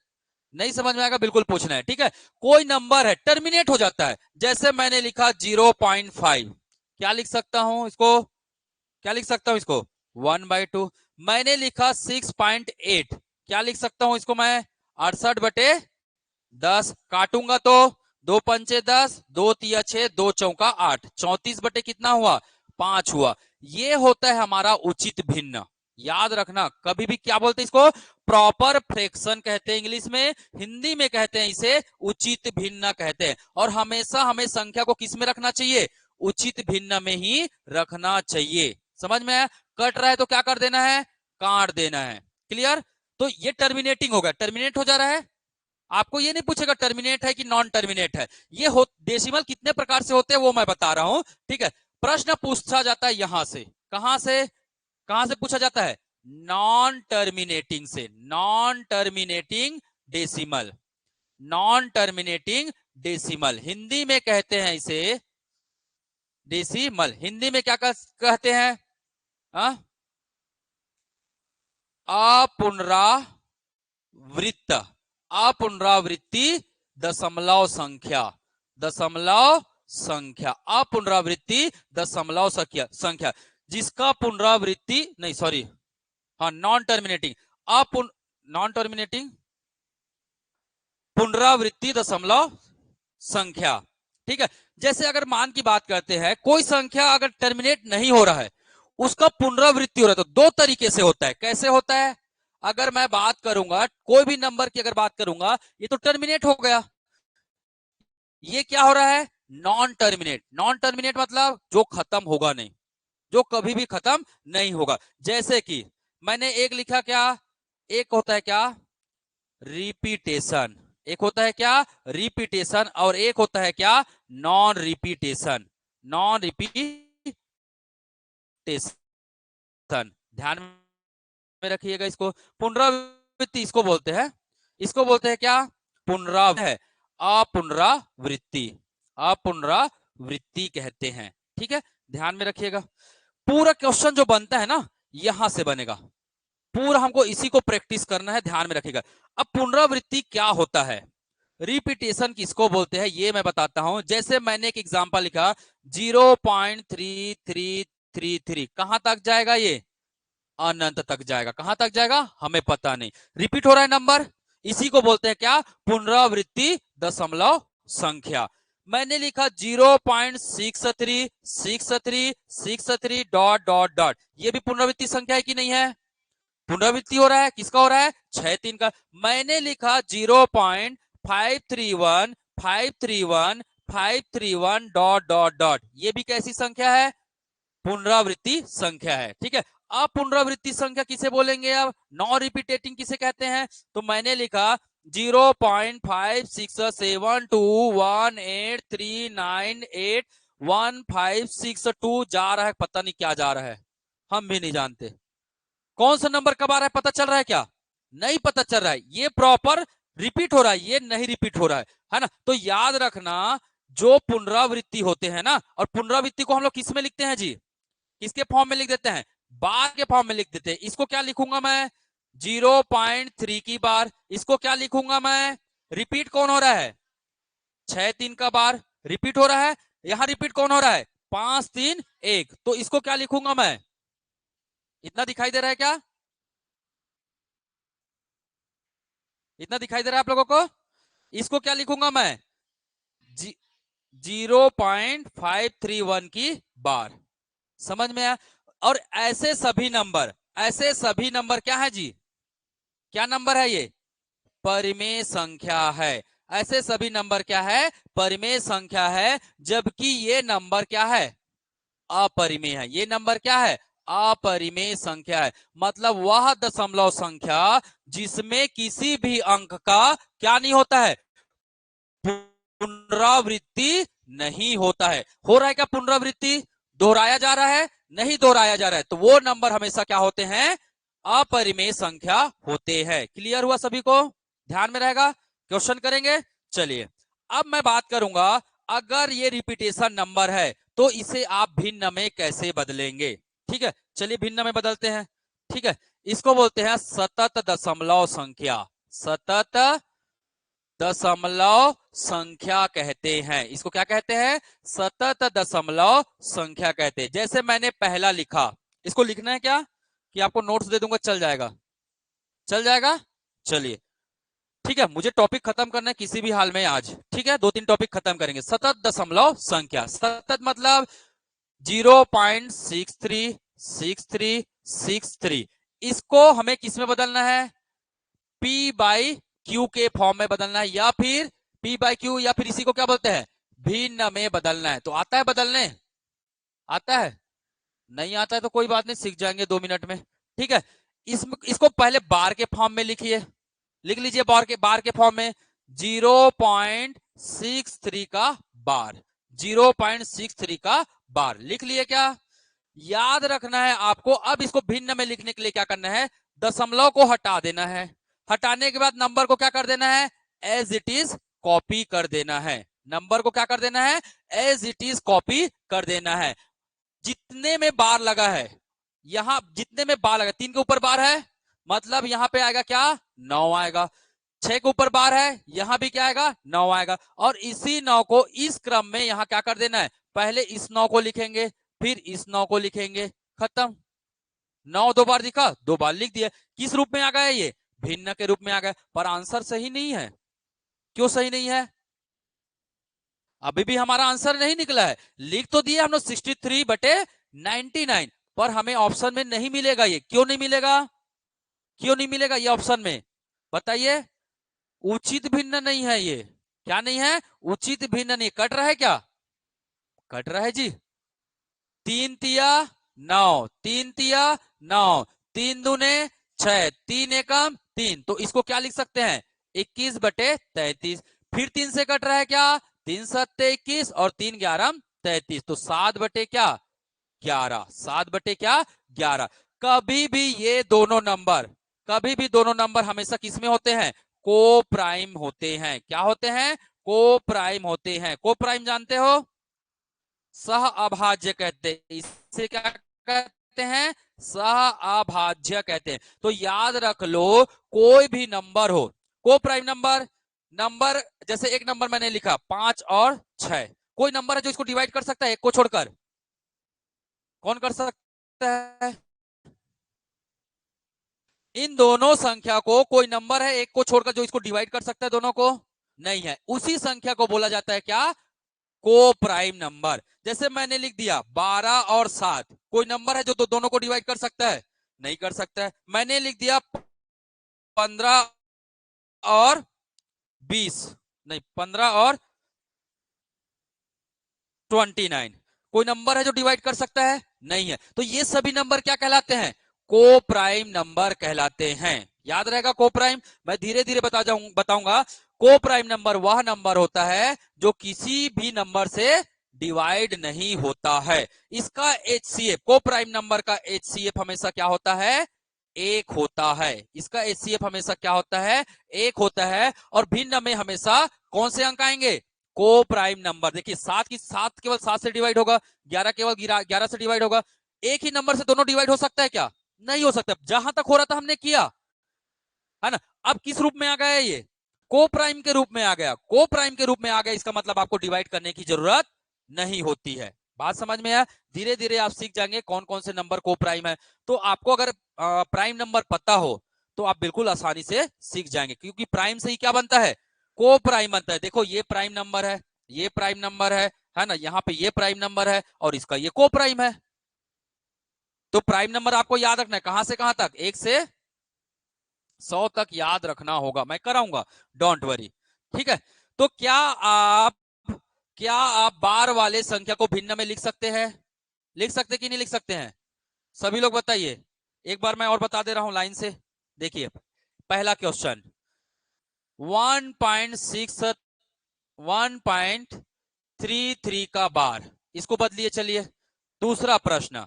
नहीं समझ में आएगा बिल्कुल पूछना है, ठीक है। कोई नंबर है टर्मिनेट हो जाता है, जैसे मैंने लिखा 0.5, क्या लिख सकता हूं इसको, क्या लिख सकता हूं इसको, 1/2। मैंने लिखा 6.8, क्या लिख सकता हूं इसको मैं, 68/10। काटूंगा तो 2×5 = 10, 2×3 = 6, 2×4 = 8, 34 कितना हुआ, 5 हुआ। ये होता है हमारा उचित भिन्न। याद रखना, कभी भी क्या बोलते हैं इसको, प्रॉपर फ्रैक्शन कहते हैं इंग्लिश में, हिंदी में कहते हैं इसे उचित भिन्न कहते हैं। और हमेशा हमें संख्या को किस में रखना चाहिए, उचित भिन्न में ही रखना चाहिए। समझ में आया, कट रहा है तो क्या कर देना है, काट देना है, क्लियर। तो ये टर्मिनेटिंग होगा, टर्मिनेट हो जा रहा है। आपको ये नहीं पूछेगा टर्मिनेट है कि नॉन टर्मिनेट है, ये डेसिमल कितने प्रकार से होते हैं वो मैं बता रहा हूं, ठीक है। प्रश्न पूछा जाता है यहां से, कहां से, कहां से पूछा जाता है, नॉन टर्मिनेटिंग से, non terminating decimal, non terminating decimal, Hindi में कहते हैं इसे डेसिमल। हिंदी में क्या कहते हैं, अपुनरावृत्त, अपुनरावृत्ति दशमलव संख्या, दशमलव संख्या, अपुनरावृत्ति दशमलव संख्या, जिसका पुनरावृत्ति नहीं, सॉरी, हाँ नॉन टर्मिनेटिंग, नॉन टर्मिनेटिंग पुनरावृत्ति दशमलव संख्या, ठीक है। जैसे अगर मान की बात करते हैं, कोई संख्या अगर टर्मिनेट नहीं हो रहा है, उसका पुनरावृत्ति हो रहा है, तो दो तरीके से होता है। कैसे होता है, अगर मैं बात करूंगा कोई भी नंबर की, अगर बात करूंगा, ये तो टर्मिनेट हो गया, ये क्या हो रहा है, नॉन टर्मिनेट। नॉन टर्मिनेट मतलब जो खत्म होगा नहीं, जो कभी भी खत्म नहीं होगा। जैसे कि मैंने एक लिखा क्या, एक होता है क्या, रिपीटेशन, एक होता है क्या, रिपीटेशन, और एक होता है क्या, नॉन रिपीटेशन, नॉन रिपीटेशन, ध्यान में रखिएगा इसको। पुनरावृत्ति इसको बोलते हैं, इसको बोलते हैं क्या, पुनरावृत्ति है, अपुनरावृत्ति, अपुनरावृत्ति कहते हैं, ठीक है, ध्यान में रखिएगा। पूरा क्वेश्चन जो बनता है ना यहां से बनेगा, पूरा हमको इसी को प्रैक्टिस करना है, ध्यान में रखिएगा। अब पुनरावृत्ति क्या होता है, रिपीटेशन किसको बोलते हैं ये मैं बताता हूं। जैसे मैंने एक एग्जांपल लिखा 0.3333, कहां तक जाएगा ये, अनंत तक जाएगा। कहां तक जाएगा हमें पता नहीं, रिपीट हो रहा है नंबर, इसी को बोलते हैं क्या, पुनरावृत्ति दशमलव संख्या। मैंने लिखा 0.636363 डॉट डॉट डॉट, ये भी पुनरावृत्ति संख्या है कि नहीं है, पुनरावृत्ति हो रहा है, किसका हो रहा है, 6 3 का। मैंने लिखा 0.531531 डॉट डॉट डॉट, ये भी कैसी संख्या है, पुनरावृत्ति संख्या है। ठीक है, अब पुनरावृत्ति संख्या किसे बोलेंगे, अब नॉन रिपीटेटिंग किसे कहते हैं, तो मैंने लिखा 0.56712183981562 जा रहा है, पता नहीं क्या जा रहा है, हम भी नहीं जानते। कौन सा नंबर कब आ रहा है पता चल रहा है क्या, नहीं पता चल रहा है। ये प्रॉपर रिपीट हो रहा है, ये नहीं रिपीट हो रहा है ना। तो याद रखना जो पुनरावृत्ति होते हैं ना, और पुनरावृत्ति को हम लोग किस में लिखते हैं जी, किसके फॉर्म में लिख देते हैं, बार के फॉर्म में लिख देते हैं। इसको क्या लिखूंगा मैं, 0.3 की बार। इसको क्या लिखूंगा मैं, रिपीट कौन हो रहा है, 6 3 का बार रिपीट हो रहा है। यहां रिपीट कौन हो रहा है, 5 3 1, तो इसको क्या लिखूंगा मैं, इतना दिखाई दे रहा है क्या, इतना दिखाई दे रहा है आप लोगों को, इसको क्या लिखूंगा मैं, 0.531 की बार, समझ में आया। और ऐसे सभी नंबर, ऐसे सभी नंबर क्या है जी, क्या नंबर है ये, परिमेय संख्या है। ऐसे सभी नंबर क्या है, परिमेय संख्या है, जबकि ये नंबर क्या है, अपरिमेय है। ये नंबर क्या है, अपरिमेय संख्या है। मतलब वह दशमलव संख्या जिसमें किसी भी अंक का क्या नहीं होता है, पुनरावृत्ति नहीं होता है। हो रहा है क्या पुनरावृत्ति, दोहराया जा रहा है, नहीं दोहराया जा रहा है, तो वो नंबर हमेशा क्या होते हैं, अपरिमेय संख्या होते हैं। क्लियर हुआ सभी को, ध्यान में रहेगा, क्वेश्चन करेंगे। चलिए अब मैं बात करूंगा, अगर ये रिपीटेशन नंबर है तो इसे आप भिन्न में कैसे बदलेंगे। ठीक है, चलिए भिन्न में बदलते हैं। ठीक है, इसको बोलते हैं सतत दशमलव संख्या, सतत दशमलव संख्या कहते हैं। इसको क्या कहते हैं, सतत दशमलव संख्या कहते हैं। जैसे मैंने पहला लिखा, इसको लिखना है क्या, कि आपको नोट्स दे दूंगा, चल जाएगा, चल जाएगा। चलिए ठीक है, मुझे टॉपिक खत्म करना है किसी भी हाल में आज। ठीक है, 2 3 टॉपिक खत्म करेंगे। सतत दशमलव संख्या, सतत मतलब 0.636363, इसको हमें किस में बदलना है, P बाई Q के फॉर्म में बदलना है, या फिर P बाई Q, या फिर इसी को क्या बोलते हैं, भिन्न में बदलना है। तो आता है बदलने, आता है, नहीं आता है तो कोई बात नहीं, सीख जाएंगे 2 मिनट में। ठीक है, इसको पहले बार के फॉर्म में लिखिए, लिख लीजिए बार के फॉर्म में 0.63 का बार, 0.63 का बार लिख लिए क्या। याद रखना है आपको, अब इसको भिन्न में लिखने के लिए क्या करना है, दशमलव को हटा देना है, हटाने के बाद नंबर को क्या कर देना है, एज इट इज कॉपी कर देना है। नंबर को क्या कर देना है, एज इट इज कॉपी कर देना है। जितने में बार लगा है, यहां जितने में बार लगा, 3 के ऊपर बार है, मतलब यहां पे आएगा क्या, 9 आएगा। 6 के ऊपर बार है, यहां भी क्या आएगा, 9 आएगा। और इसी 9 को इस क्रम में यहां क्या कर देना है, पहले इस 9 को लिखेंगे, फिर इस 9 को लिखेंगे, खत्म। 9 2 बार दिखा, 2 बार लिख दिया। किस रूप में आ गया, ये भिन्न के रूप में आ गया। पर आंसर सही नहीं है, क्यों सही नहीं है, अभी भी हमारा आंसर नहीं निकला है। लिख तो दिया हम लोग 63/99, पर हमें ऑप्शन में नहीं मिलेगा। ये क्यों नहीं मिलेगा, क्यों नहीं मिलेगा ये ऑप्शन में, बताइए। उचित भिन्न नहीं है ये, क्या नहीं है, उचित भिन्न नहीं। कट रहा है क्या, कट रहा है जी। 3 तिया 9, 3 तिया 9, 3 दूने 6, 3 एकम 3, तो इसको क्या लिख सकते हैं, 21/33। फिर 3 से कट रहा है क्या, 3 7 21 और 3 11 33, तो 7 बटे क्या 11, 7 बटे क्या 11। कभी भी ये दोनों नंबर, कभी भी दोनों नंबर हमेशा किसमें होते हैं, को प्राइम होते हैं। क्या होते हैं, को प्राइम होते हैं। को प्राइम जानते हो, सह अभाज्य कहते हैं, इसे क्या कहते हैं, सह अभाज्य कहते हैं। तो याद रख लो, कोई भी नंबर हो, को प्राइम नंबर, नंबर जैसे एक नंबर मैंने लिखा 5 और 6, कोई नंबर है जो इसको डिवाइड कर सकता है एक को छोड़कर, कौन कर सकता है? इन दोनों संख्या को कोई नंबर है एक को छोड़कर जो इसको डिवाइड कर सकता है दोनों को, नहीं है। उसी संख्या को बोला जाता है क्या, को प्राइम नंबर। जैसे मैंने लिख दिया 12 और 7, कोई नंबर है जो तो दोनों को डिवाइड कर सकता है, नहीं कर सकता है। मैंने लिख दिया 15 और 20, नहीं 15 और 29, कोई नंबर है जो डिवाइड कर सकता है, नहीं है। तो ये सभी नंबर क्या कहलाते हैं, को प्राइम नंबर कहलाते हैं। याद रहेगा को प्राइम, मैं धीरे धीरे बताऊंगा। को प्राइम नंबर वह नंबर होता है जो किसी भी नंबर से डिवाइड नहीं होता है। इसका एचसीएफ, को प्राइम नंबर का एचसीएफ हमेशा क्या होता है, एक होता है। इसका एचसीएफ हमेशा क्या होता है, एक होता है। और भिन्न में हमेशा कौन से अंक आएंगे, को प्राइम नंबर। देखिए 7 की 7 केवल 7 से डिवाइड होगा, 11 केवल 11 से डिवाइड होगा। एक ही नंबर से दोनों डिवाइड हो सकता है क्या, नहीं हो सकता। जहां तक हो रहा था हमने किया है ना। अब किस रूप में आ गया ये, को प्राइम के रूप में आ गया। को प्राइम के रूप में आ गया, इसका मतलब आपको डिवाइड करने की जरूरत नहीं होती है। बात समझ में आया। धीरे धीरे आप सीख जाएंगे कौन कौन से नंबर को प्राइम है। तो आपको अगर प्राइम नंबर पता हो तो आप बिल्कुल आसानी से सीख जाएंगे, क्योंकि प्राइम से ही क्या बनता है, को प्राइम बनता है। देखो ये प्राइम नंबर है, ये प्राइम नंबर है ना, यहाँ पे ये प्राइम नंबर है और इसका ये को प्राइम है। तो प्राइम नंबर आपको याद रखना है, कहां से कहां तक, 1 से 100 तक याद रखना होगा, मैं कराऊंगा, डोंट वरी। ठीक है। तो क्या आप बार वाले संख्या को भिन्न में लिख सकते हैं, लिख सकते कि नहीं लिख सकते हैं, सभी लोग बताइए। एक बार मैं और बता दे रहा हूं लाइन से। देखिए पहला क्वेश्चन, 1.6 1.33 का बार, इसको बदलिए। चलिए दूसरा प्रश्न,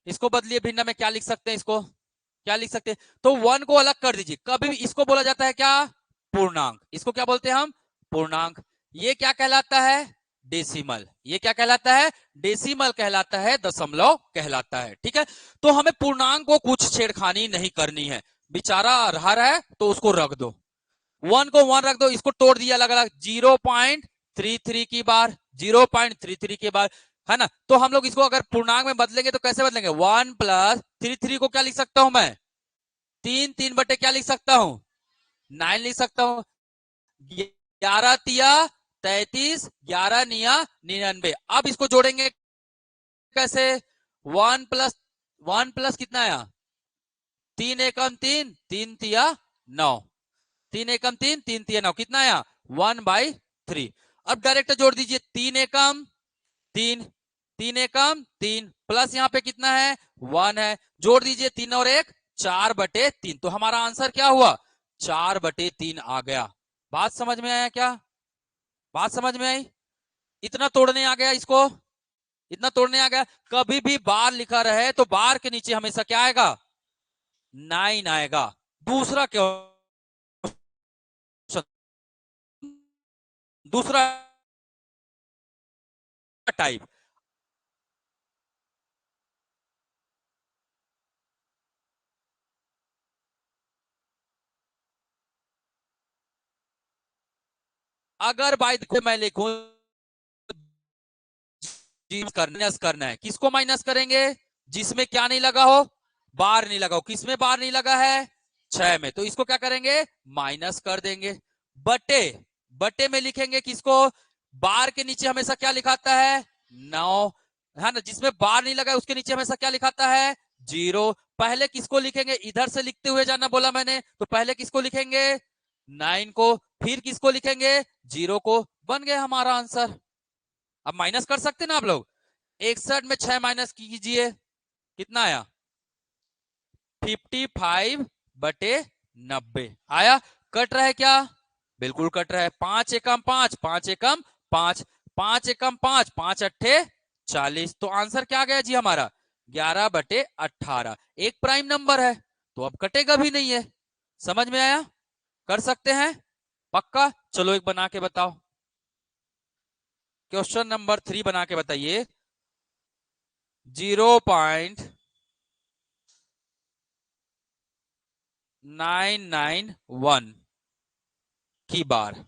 इसको बदलिए, भिन्न में क्या लिख सकते हैं, इसको क्या लिख सकते हैं, तो 1 को अलग कर दीजिए। कभी भी इसको बोला जाता है क्या, पूर्णांक। इसको क्या बोलते हैं हम, पूर्णांक। ये क्या कहलाता है, डेसिमल। ये क्या कहलाता है, डेसिमल कहलाता है, दशमलव कहलाता है। ठीक है। तो हमें पूर्णांक को कुछ छेड़खानी नहीं करनी है, बेचारा रहा है तो उसको रख दो। 1 को 1 रख दो, इसको तोड़ दिया अलग अलग, 0.33 की बार, 0.33 की बार, है ना। तो हम लोग इसको अगर पूर्णांक में बदलेंगे तो कैसे बदलेंगे, 1+33 को क्या लिख सकता हूं मैं, 3 क्या लिख सकता हूं, 9 लिख सकता हूं। 11 तिया 33, 11 निया 99। अब इसको जोड़ेंगे कैसे, 1 प्लस कितना आया, 3 एकम 3, 3 तिया 9, 3 एकम 3, 3 तिया 9, कितना आया 1/3। अब डायरेक्ट जोड़ दीजिए, 3 एकम 3, 3 एकम 3 प्लस यहाँ पे कितना है 1 है, जोड़ दीजिए 3 और 1, 4/3। तो हमारा आंसर क्या हुआ, 4/3 आ गया। बात समझ में आया क्या, बात समझ में आई। इतना तोड़ने आ गया इसको, इतना तोड़ने आ गया। कभी भी बार लिखा रहे तो बार के नीचे हमेशा क्या आएगा, 9 आएगा। दूसरा क्वेश्चन, दूसरा टाइप, अगर बाय मैं लिखूं करना है, किसको माइनस करेंगे, जिसमें क्या नहीं लगा हो, बार नहीं लगा हो। किसमें बार नहीं लगा है, 6 में, तो इसको क्या करेंगे, माइनस कर देंगे। बटे, बटे में लिखेंगे किसको, बार के नीचे हमेशा क्या लिखाता है 9, है ना। जिसमें बार नहीं लगा है उसके नीचे हमेशा क्या लिखाता है 0। पहले किसको लिखेंगे, इधर से लिखते हुए जाना बोला मैंने, तो पहले किसको लिखेंगे 9 को, फिर किसको लिखेंगे 0 को, बन गया हमारा आंसर। अब माइनस कर सकते ना आप लोग, 61 में 6 माइनस कीजिए, कितना आया 55/90 आया। कट रहा है क्या, बिल्कुल कट रहा है। 5 एकम 5, 5 एकम 5, 5 एकम 5, 5 अट्ठे 40। तो आंसर क्या आ गया जी हमारा 11/18। एक प्राइम नंबर है तो अब कटेगा भी नहीं है। समझ में आया, कर सकते हैं पक्का। चलो एक बना के बताओ। क्वेश्चन नंबर 3 बना के बताइए। 0.991 की बार,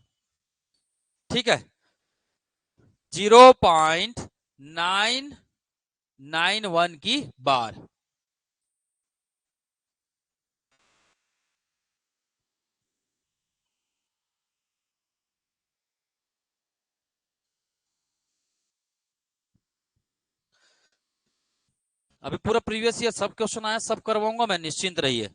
ठीक है, 0.991 की बार। अभी पूरा प्रीवियस ईयर सब क्वेश्चन आया, सब करवाऊंगा मैं, निश्चिंत रहिए।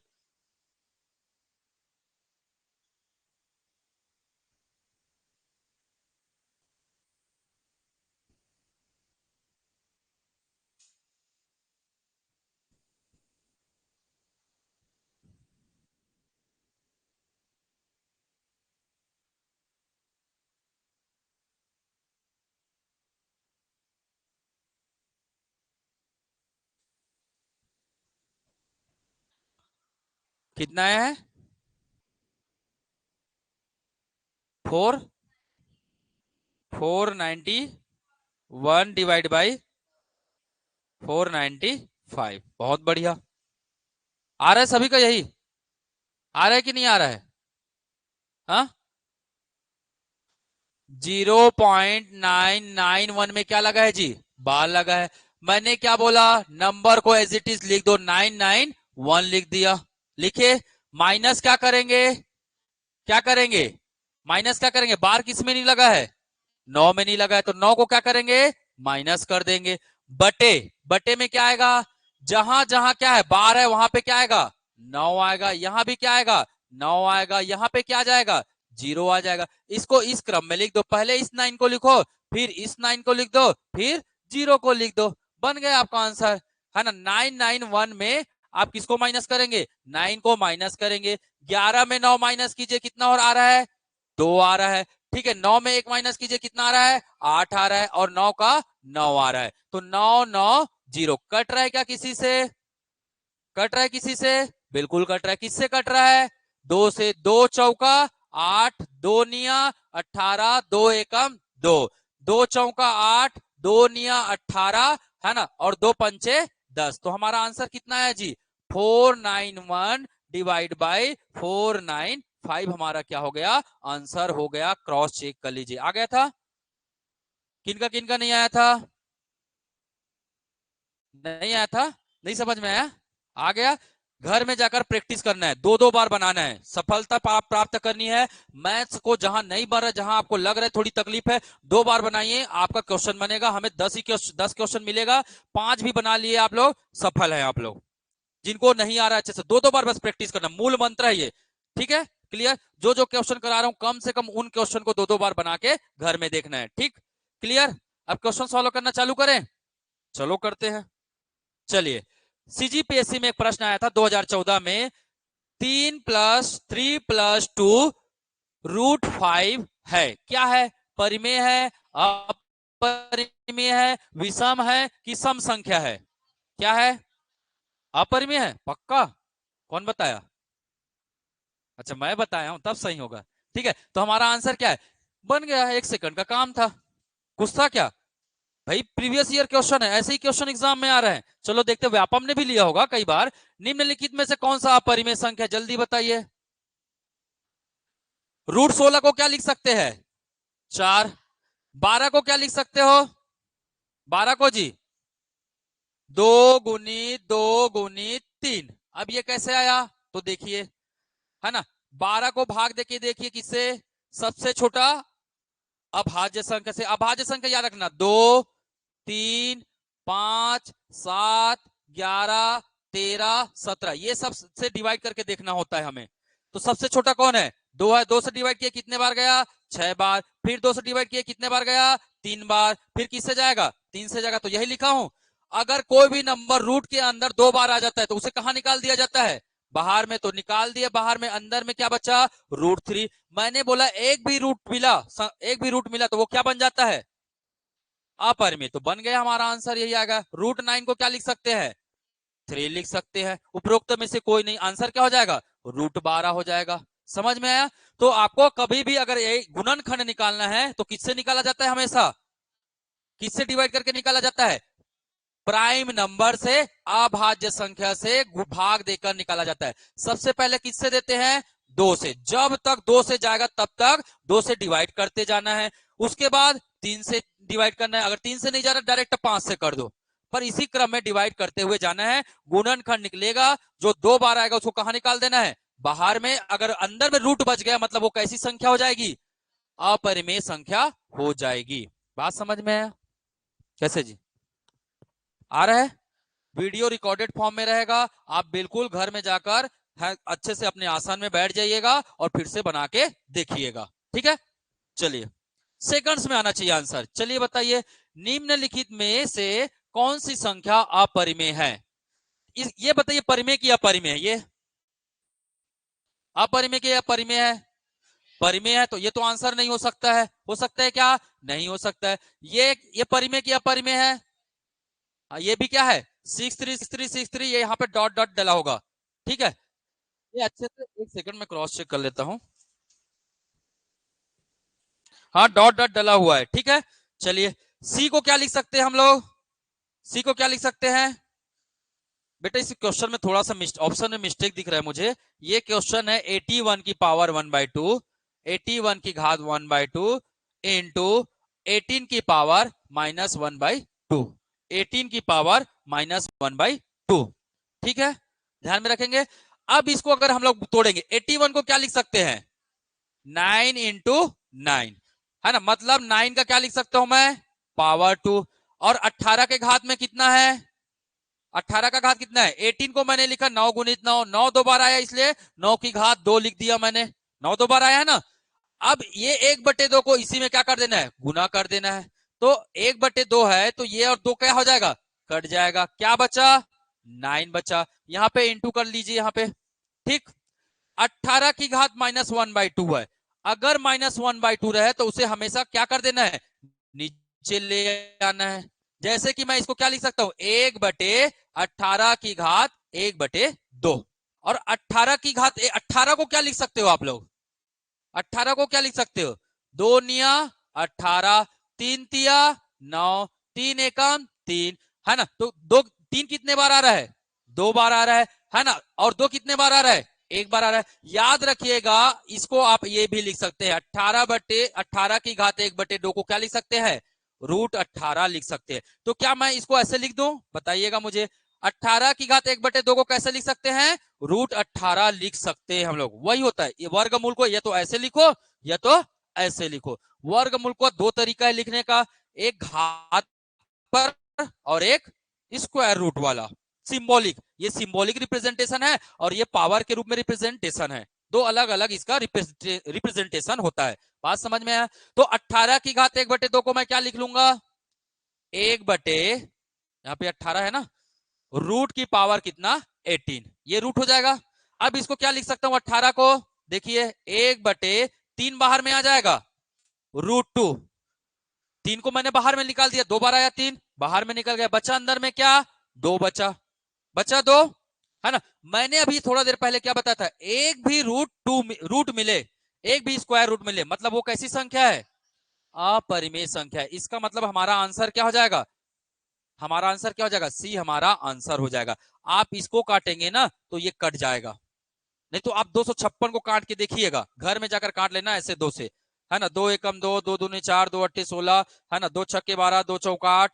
कितना है? 491 डिवाइड बाई 495। बहुत बढ़िया। आ रहा है सभी का यही? आ रहा है कि नहीं आ रहा है? हाँ, 0.991 में क्या लगा है जी? बार लगा है। मैंने क्या बोला? नंबर को एज इट इज लिख दो, 991 लिख दिया। लिखे। माइनस क्या करेंगे? क्या करेंगे? माइनस क्या करेंगे? बार किस में नहीं लगा है? 9 में नहीं लगा है, तो 9 को क्या करेंगे? माइनस कर देंगे। बटे, बटे में क्या आएगा? जहां जहां क्या है, बार है, वहां पे क्या आएगा? 9 आएगा। यहां भी क्या आएगा? 9 आएगा। यहां पे क्या आ जाएगा? 0 आ जाएगा। इसको इस क्रम में लिख दो, पहले इस 9 को लिखो, फिर इस 9 को लिख दो, फिर 0 को लिख दो। बन गया आपका आंसर, है ना। 991 में आप किसको माइनस करेंगे? 9 को माइनस करेंगे। 11 में 9 माइनस कीजिए, कितना और आ रहा है? 2 आ रहा है। ठीक है, 9 में 1 माइनस कीजिए, कितना आ रहा है? 8 आ रहा है। और 9 का 9 आ रहा है। तो 9 9 0 कट रहा है क्या किसी से? कट रहा है किसी से? बिल्कुल कट रहा है। किससे कट रहा है? 2 से। 2 चौका 8, 2 निया 18, 2 एकम 2, 2 चौका 8, 2 निया 18, है ना, और 2 पंचे 10। तो हमारा आंसर कितना है जी? 491 डिवाइड बाई 495 हमारा क्या हो गया? आंसर हो गया। क्रॉस चेक कर लीजिए। आ गया था? किनका नहीं आया था? नहीं आया था? नहीं समझ में आया? आ गया? घर में जाकर प्रैक्टिस करना है, 2 2 बार बनाना है, सफलता प्राप्त करनी है। मैथ्स को जहां नहीं बन रहा, जहां आपको लग रहा है थोड़ी तकलीफ है, 2 बार बनाइए, आपका क्वेश्चन बनेगा। हमें 10 क्वेश्चन मिलेगा, 5 भी बना लिए आप लोग, सफल है आप लोग। जिनको नहीं आ रहा अच्छे से, 2 2 बार बस प्रैक्टिस करना, मूल मंत्र है ये। ठीक है, क्लियर? जो जो क्वेश्चन करा रहा हूं, कम से कम उन क्वेश्चन को 2 2 बार बना के घर में देखना है। ठीक, क्लियर? अब क्वेश्चन सॉल्व करना चालू करें? चलो करते हैं। चलिए, सीजीपीएससी में एक प्रश्न आया था 2014 में, 3+3+2 √5 है। क्या है? परिमेय है, अपरिमेय है, विषम है कि सम संख्या है? क्या है? अपरिमेय है? पक्का? कौन बताया? अच्छा, मैं बताया हूं, तब सही होगा। ठीक है, तो हमारा आंसर क्या है? बन गया है, 1 सेकंड का काम था। कुछ था क्या भाई? प्रीवियस ईयर क्वेश्चन है, ऐसे ही क्वेश्चन एग्जाम में आ रहे हैं। चलो देखते, व्यापम ने भी लिया होगा कई बार। निम्नलिखित में से कौन सा अपरिमेय संख्या, जल्दी बताइए। √16 को क्या लिख सकते हैं? 4। 12 को क्या लिख सकते हो? 12 को जी 2 × 2 × 3। अब ये कैसे आया? तो देखिए, है ना, 12 को भाग देके देखिए किससे? सबसे छोटा अभाज्य संख्या से। अभाज्य संख्या याद रखना, 2 3 5 7 11 13 17, ये सब से डिवाइड करके देखना होता है हमें। तो सबसे छोटा कौन है? 2 है। 2 से डिवाइड किया कितने बार गया? 6 बार। फिर 2 से डिवाइड किया कितने बार गया? 3 बार। फिर किससे जाएगा? 3 से जाएगा। तो यही लिखा हूं, अगर कोई भी नंबर रूट के अंदर 2 बार आ जाता है तो उसे कहां निकाल दिया जाता है? बाहर में। तो निकाल दिया बाहर में, अंदर में क्या बचा? √3। मैंने बोला एक भी रूट मिला, एक भी रूट मिला तो वो क्या बन जाता है? अपरिमेय। तो बन गया हमारा आंसर, यही आएगा। √9 को क्या लिख सकते हैं? 3 लिख सकते हैं। उपरोक्त में से कोई नहीं, आंसर क्या हो जाएगा? √12 हो जाएगा। समझ में आया? तो आपको कभी भी अगर गुणनखंड निकालना है तो किससे निकाला जाता है हमेशा? किससे डिवाइड करके निकाला जाता है? प्राइम नंबर से अभाज्य संख्या से भाग देकर निकाला जाता है। सबसे पहले किससे देते हैं? 2 से। जब तक 2 से जाएगा तब तक 2 से डिवाइड करते जाना है। उसके बाद 3 से डिवाइड करना है। अगर 3 से नहीं जा रहा डायरेक्ट 5 से कर दो, पर इसी क्रम में डिवाइड करते हुए जाना है। गुणनखंड निकलेगा, जो 2 बार आएगा उसको कहां निकाल देना है? बाहर में। अगर अंदर में रूट बच गया मतलब वो कैसी संख्या हो जाएगी? अपरिमेय संख्या हो जाएगी। बात समझ में है? कैसे जी, आ रहा है? वीडियो रिकॉर्डेड फॉर्म में रहेगा, आप बिल्कुल घर में जाकर अच्छे से अपने आसन में बैठ जाइएगा और फिर से बना के देखिएगा। ठीक है, चलिए सेकंड्स में आना चाहिए आंसर। चलिए बताइए, निम्नलिखित में से कौन सी संख्या अपरिमेय है? ये बताइए, परिमेय की अपरिमेय है? ये अपरिमेय की अपरिमेय है? परिमेय है तो ये तो आंसर नहीं हो सकता है। हो सकता है क्या? नहीं हो सकता है। ये परिमेय की अपरिमेय है। ये भी क्या है? 636363, ये यहाँ पे डॉट डॉट डला होगा। ठीक है, ये अच्छे से एक सेकंड में क्रॉस चेक कर लेता हूं। हाँ, डॉट डॉट डला हुआ है। ठीक है, चलिए सी को क्या लिख सकते हैं हम लोग? सी को क्या लिख सकते हैं बेटा? इस क्वेश्चन में थोड़ा सा ऑप्शन में मिस्टेक दिख रहा है मुझे। ये क्वेश्चन है 81 की पावर 1/2, 81 की घात 1/2 इंटू 18 की पावर -1/2, 18 की पावर -1/2। ठीक है, ध्यान में रखेंगे। अब इसको अगर हम लोग तोड़ेंगे, 81 को क्या लिख सकते हैं? 9 इंटू 9, है ना? मतलब 9 का क्या लिख सकता हूं मैं? पावर 2। और 18 के घात में कितना है? 18 का घात कितना है? 18 को मैंने लिखा 9 गुणित 9, 9 दो बार आया इसलिए 9 की घात 2 लिख दिया मैंने। 9 दो बार आया है ना। अब ये 1/2 को इसी में क्या कर देना है? गुना कर देना है। तो 1/2 है तो ये और 2 क्या हो जाएगा? कट जाएगा। क्या बचा? 9 बचा। यहाँ पे इंटू कर लीजिए यहाँ पे। ठीक, 18 की घात -1/2 है। अगर -1/2 रहे तो उसे हमेशा क्या कर देना है? नीचे ले आना है। जैसे कि मैं इसको क्या लिख सकता हूं? 1/18 की घात 1/2। और 18 की घात 18 को क्या लिख सकते हो आप लोग? 18 को क्या लिख सकते हो? 2 निया 18, 3 तिया 9, 3 एकम 3, है ना? तो 3 कितने बार आ रहा है? 2 बार आ रहा है ना? और 2 कितने बार आ रहा है? 1 बार आ रहा है। याद रखिएगा, इसको आप ये भी लिख सकते हैं, 18 की घात 1/2 को क्या लिख सकते हैं? √18 लिख सकते हैं। तो क्या मैं इसको ऐसे लिख दूं? बताइएगा मुझे। 18 की घात 1/2 को कैसे लिख सकते हैं? √18 लिख सकते हैं हम लोग। वही होता है। ये वर्गमूल को या तो ऐसे लिखो या तो ऐसे लिखो। वर्गमूल को 2 तरीका है लिखने का, एक घात पर और एक स्क्वायर रूट वाला। सिंबॉलिक, ये सिंबॉलिक रिप्रेजेंटेशन है और ये पावर के रूप में रिप्रेजेंटेशन है। 2 अलग अलग इसका रिप्रेजेंटेशन होता है। बात समझ में आया? तो 18 की घात 1/2 को मैं क्या लिख लूंगा? 1/, यहाँ पे 18 है ना, रूट की पावर कितना? 18, ये रूट हो जाएगा। अब इसको क्या लिख सकता हूं 18 को? देखिए 1/3 बाहर में आ जाएगा, √2। 3 को मैंने बाहर में निकाल दिया, 2 बार आया 3, बाहर में निकल गया। बचा अंदर में क्या? 2 बचा 2, है ना? मैंने अभी थोड़ा देर पहले क्या बताया था? एक भी रूट मिले, एक भी स्क्वायर रूट मिले, मतलब वो कैसी संख्या है? अपरिमेय संख्या है। इसका मतलब हमारा आंसर क्या हो जाएगा? हमारा आंसर क्या हो जाएगा? सी हमारा आंसर हो जाएगा। आप इसको काटेंगे ना तो ये कट जाएगा। नहीं तो आप 256 को काट के देखिएगा, घर में जाकर काट लेना ऐसे 2 से, है ना? 2 एकम 2, 2 दूने 4, 2 अट्ठे 16, है ना? 2 छक्के 12, 2 चौका 8,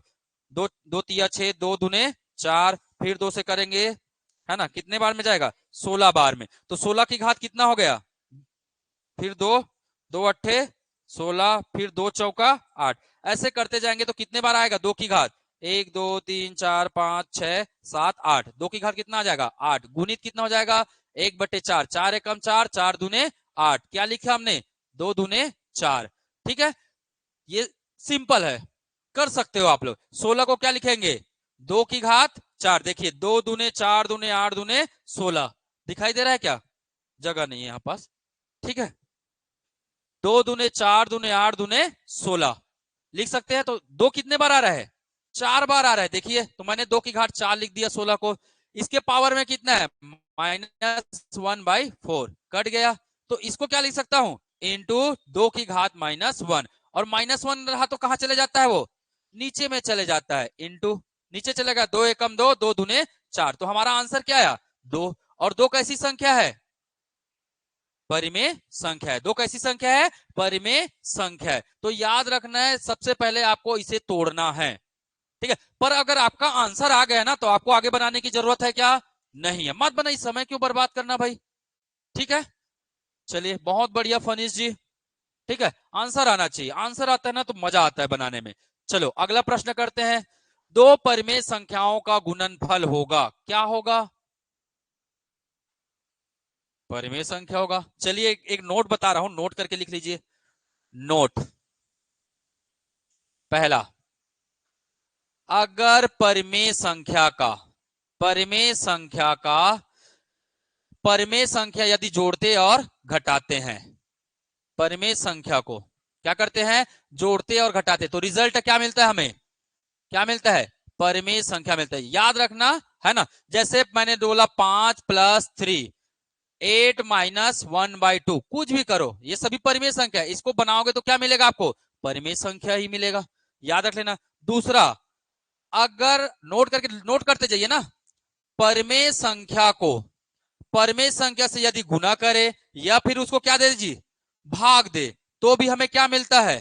2 तिया 6, 2 दूने 4, फिर 2 से करेंगे, है ना? कितने बार में जाएगा? 16 बार में। तो 16 की घात कितना हो गया? फिर 2, 2 अट्ठे 16, फिर 2 चौका 8, ऐसे करते जाएंगे तो कितने बार आएगा 2 की घात? 1 2 3 4 5 6 7 8, 2 की घात कितना आ जाएगा? 8। गुणित कितना हो जाएगा? 1/4, 4 एकम 4, 4 दूने 8, क्या लिखा हमने? 2 दूने 4। ठीक है, ये सिंपल है, कर सकते हो आप लोग। 16 को क्या लिखेंगे? 2 की घात 4। देखिए 2 दूने 4 दूने 8 दूने 16, दिखाई दे रहा है क्या? जगह नहीं है यहाँ पास। ठीक है, 2 दूने 4 दूने 8 दूने 16 लिख सकते हैं। तो 2 कितने बार आ रहा है? 4 बार आ रहा है। देखिए, तो मैंने 2 की घात 4 लिख दिया 16 को। इसके पावर में कितना है? -1/4, कट गया। तो इसको क्या लिख सकता हूं? इंटू 2 की घात -1, और -1 रहा तो कहां चले जाता है वो? नीचे में चले जाता है, इंटू नीचे चलेगा, 2 एकम 2, 2 दूने 4। तो हमारा आंसर क्या आया? 2। और 2 कैसी संख्या है? परिमेय संख्या है। 2 कैसी संख्या है? परिमेय संख्या है। तो याद रखना है, सबसे पहले आपको इसे तोड़ना है, ठीक है। पर अगर आपका आंसर आ गया ना, तो आपको आगे बनाने की जरूरत है क्या? नहीं है। मत बनाइए, समय क्यों बर्बाद करना भाई, ठीक है। चलिए, बहुत बढ़िया फनीश जी, ठीक है। आंसर आना चाहिए, आंसर आता है ना तो मजा आता है बनाने में। चलो अगला प्रश्न करते हैं। दो परिमेय संख्याओं का गुणनफल होगा, क्या होगा? परिमेय संख्या होगा। चलिए एक नोट बता रहा हूं, नोट करके लिख लीजिए। नोट पहला, अगर परिमेय संख्या का परिमेय संख्या यदि जोड़ते और घटाते हैं, परिमेय संख्या को क्या करते हैं? जोड़ते और घटाते, तो रिजल्ट क्या मिलता है हमें? क्या मिलता है? परिमेय संख्या मिलता है। याद रखना है ना, जैसे मैंने बोला 5 + 3, 8 - 1/2, कुछ भी करो, ये सभी परिमेय संख्या है। इसको बनाओगे तो क्या मिलेगा आपको? परिमेय संख्या ही मिलेगा, याद रख लेना। दूसरा, अगर नोट करते जाइए ना, परिमेय संख्या को परिमेय संख्या से यदि गुना करे या फिर उसको क्या दे दीजिए? भाग दे, तो भी हमें क्या मिलता है?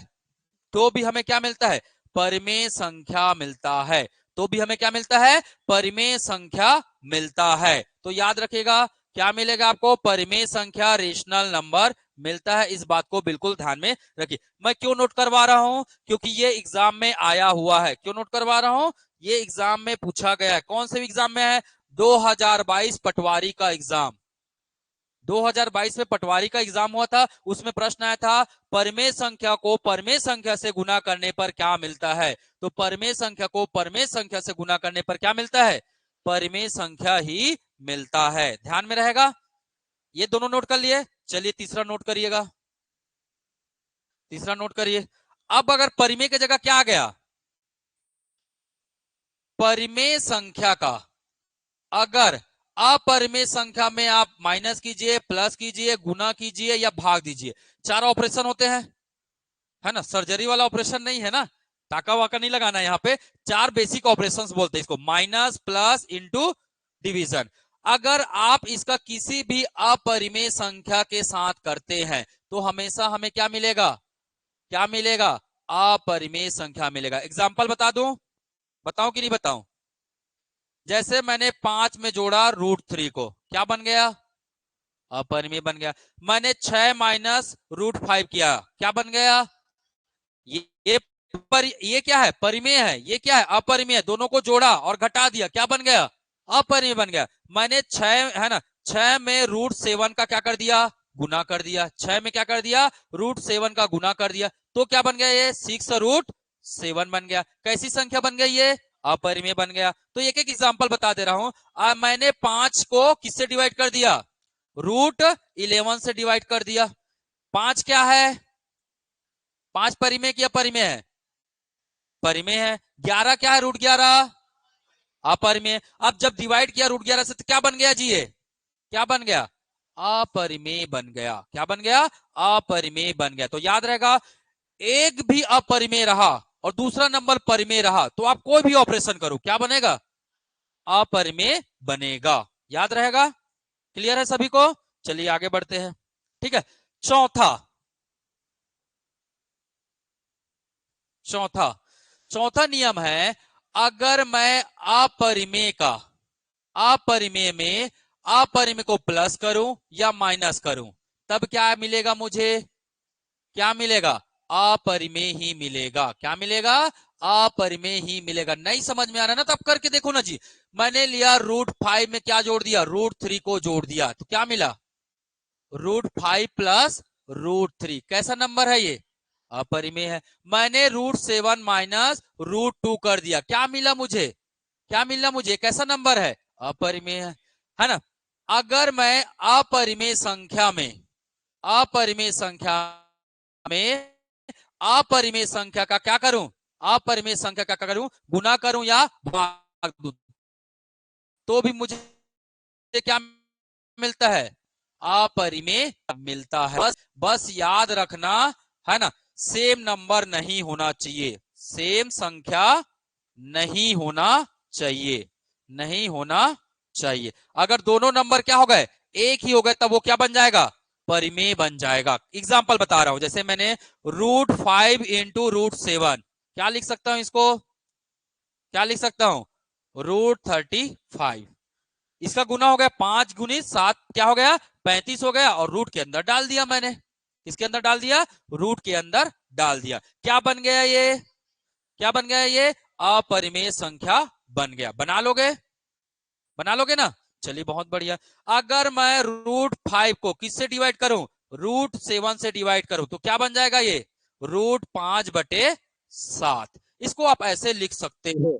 तो भी हमें क्या मिलता है? परिमेय संख्या मिलता है। तो भी हमें क्या मिलता है? परिमेय संख्या मिलता है। तो याद रखिएगा, क्या मिलेगा आपको? परिमेय संख्या, रेशनल नंबर मिलता है। इस बात को बिल्कुल ध्यान में रखिए। मैं क्यों नोट करवा रहा हूं? क्योंकि ये एग्जाम में आया हुआ है। क्यों नोट करवा रहा हूं? ये एग्जाम में पूछा गया है। कौन से एग्जाम में है? 2022 पटवारी का एग्जाम। 2022 में पटवारी का एग्जाम हुआ था, उसमें प्रश्न आया था, परिमेय संख्या को परिमेय संख्या से गुना करने पर क्या मिलता है? तो परिमेय संख्या को परिमेय संख्या से गुना करने पर क्या मिलता है? परिमेय संख्या ही मिलता है। ध्यान में रहेगा। ये दोनों नोट कर लिए। चलिए तीसरा नोट करिएगा, तीसरा नोट करिए। अब अगर परिमेय की जगह क्या आ गया? परिमेय संख्या का अगर अपरिमेय संख्या में आप माइनस कीजिए, प्लस कीजिए, गुना कीजिए या भाग दीजिए, चार ऑपरेशन होते हैं, है ना। सर्जरी वाला ऑपरेशन नहीं है ना, टाका वाका नहीं लगाना है यहाँ पे। चार बेसिक ऑपरेशंस बोलते हैं इसको, माइनस, प्लस, इंटू, डिवीजन। अगर आप इसका किसी भी अपरिमेय संख्या के साथ करते हैं तो हमेशा हमें क्या मिलेगा? क्या मिलेगा? अपरिमेय संख्या मिलेगा। एग्जाम्पल बता दूं? बताऊं कि नहीं बताऊं? जैसे मैंने 5 में जोड़ा √3 को, क्या बन गया? अपरिमेय बन गया। मैंने 6 - √5 किया, क्या बन गया? ये ये क्या है? परिमेय है। ये क्या है? अपरिमेय। दोनों को जोड़ा और घटा दिया, क्या बन गया? अपरिमेय बन गया। मैंने 6 है ना, 6 में √7 का क्या कर दिया? गुना कर दिया। 6 में क्या कर दिया? √7 का गुना कर दिया, तो क्या बन गया? ये 6√7 बन गया। कैसी संख्या बन गई ये? अपरिमेय बन गया। तो एक एक एग्जाम्पल बता दे रहा हूं। मैंने 5 को किससे डिवाइड कर दिया? √11 से डिवाइड कर दिया। 5 क्या है? 5 परिमेय की अपरिमेय है? परिमेय है। 11 क्या है? √11 अपरिमेय। अब जब डिवाइड किया √11 से तो क्या बन गया जी? ये क्या बन गया? अपरिमेय बन गया। क्या बन गया? अपरिमेय बन गया। तो याद रहेगा, एक भी अपरिमेय रहा और दूसरा नंबर परिमेय रहा तो आप कोई भी ऑपरेशन करो, क्या बनेगा? अपरिमेय बनेगा। याद रहेगा। क्लियर है सभी को? चलिए आगे बढ़ते हैं, ठीक है। चौथा चौथा चौथा नियम है, अगर मैं अपरिमेय में अपरिमेय को प्लस करूं या माइनस करूं, तब क्या मिलेगा मुझे? क्या मिलेगा? अपरिमेय ही मिलेगा। क्या मिलेगा? अपरिमेय ही मिलेगा। नहीं समझ में आ रहा ना, तब करके देखो ना जी। मैंने लिया √5 में क्या जोड़ दिया? √3 को जोड़ दिया, तो क्या मिला? √5 + √3। कैसा नंबर है ये? अपरिमेय है। मैंने √7 - √2 कर दिया, क्या मिला मुझे? क्या मिला मुझे? कैसा नंबर है? अपरिमेय है ना। अगर मैं अपरिमेय संख्या में अपरिमेय संख्या का क्या करूं? अपरिमेय संख्या का क्या करूं? गुना करूं या भाग दूं, तो भी मुझे क्या मिलता है? अपरिमेय मिलता है। बस याद रखना, है ना, सेम नंबर नहीं होना चाहिए। सेम संख्या नहीं होना चाहिए, नहीं होना चाहिए। अगर दोनों नंबर क्या हो गए, एक ही हो गए, तब वो क्या बन जाएगा, परिमेय बन जाएगा। एग्जाम्पल बता रहा हूं, जैसे मैंने √5 इंटू √7, क्या लिख सकता हूं इसको, क्या लिख सकता हूं, √35। इसका गुना हो गया 5 गुनी 7, क्या हो गया 35 हो गया, और रूट के अंदर डाल दिया मैंने, इसके अंदर डाल दिया, रूट के अंदर डाल दिया, क्या बन गया ये, क्या बन गया ये, अपरिमेय संख्या बन गया। बना लोगे, बना लोगे ना, चलिए बहुत बढ़िया। अगर मैं √5 को किससे डिवाइड करूं, √7 से डिवाइड करूं, तो क्या बन जाएगा ये, √5/7। इसको आप ऐसे लिख सकते हो,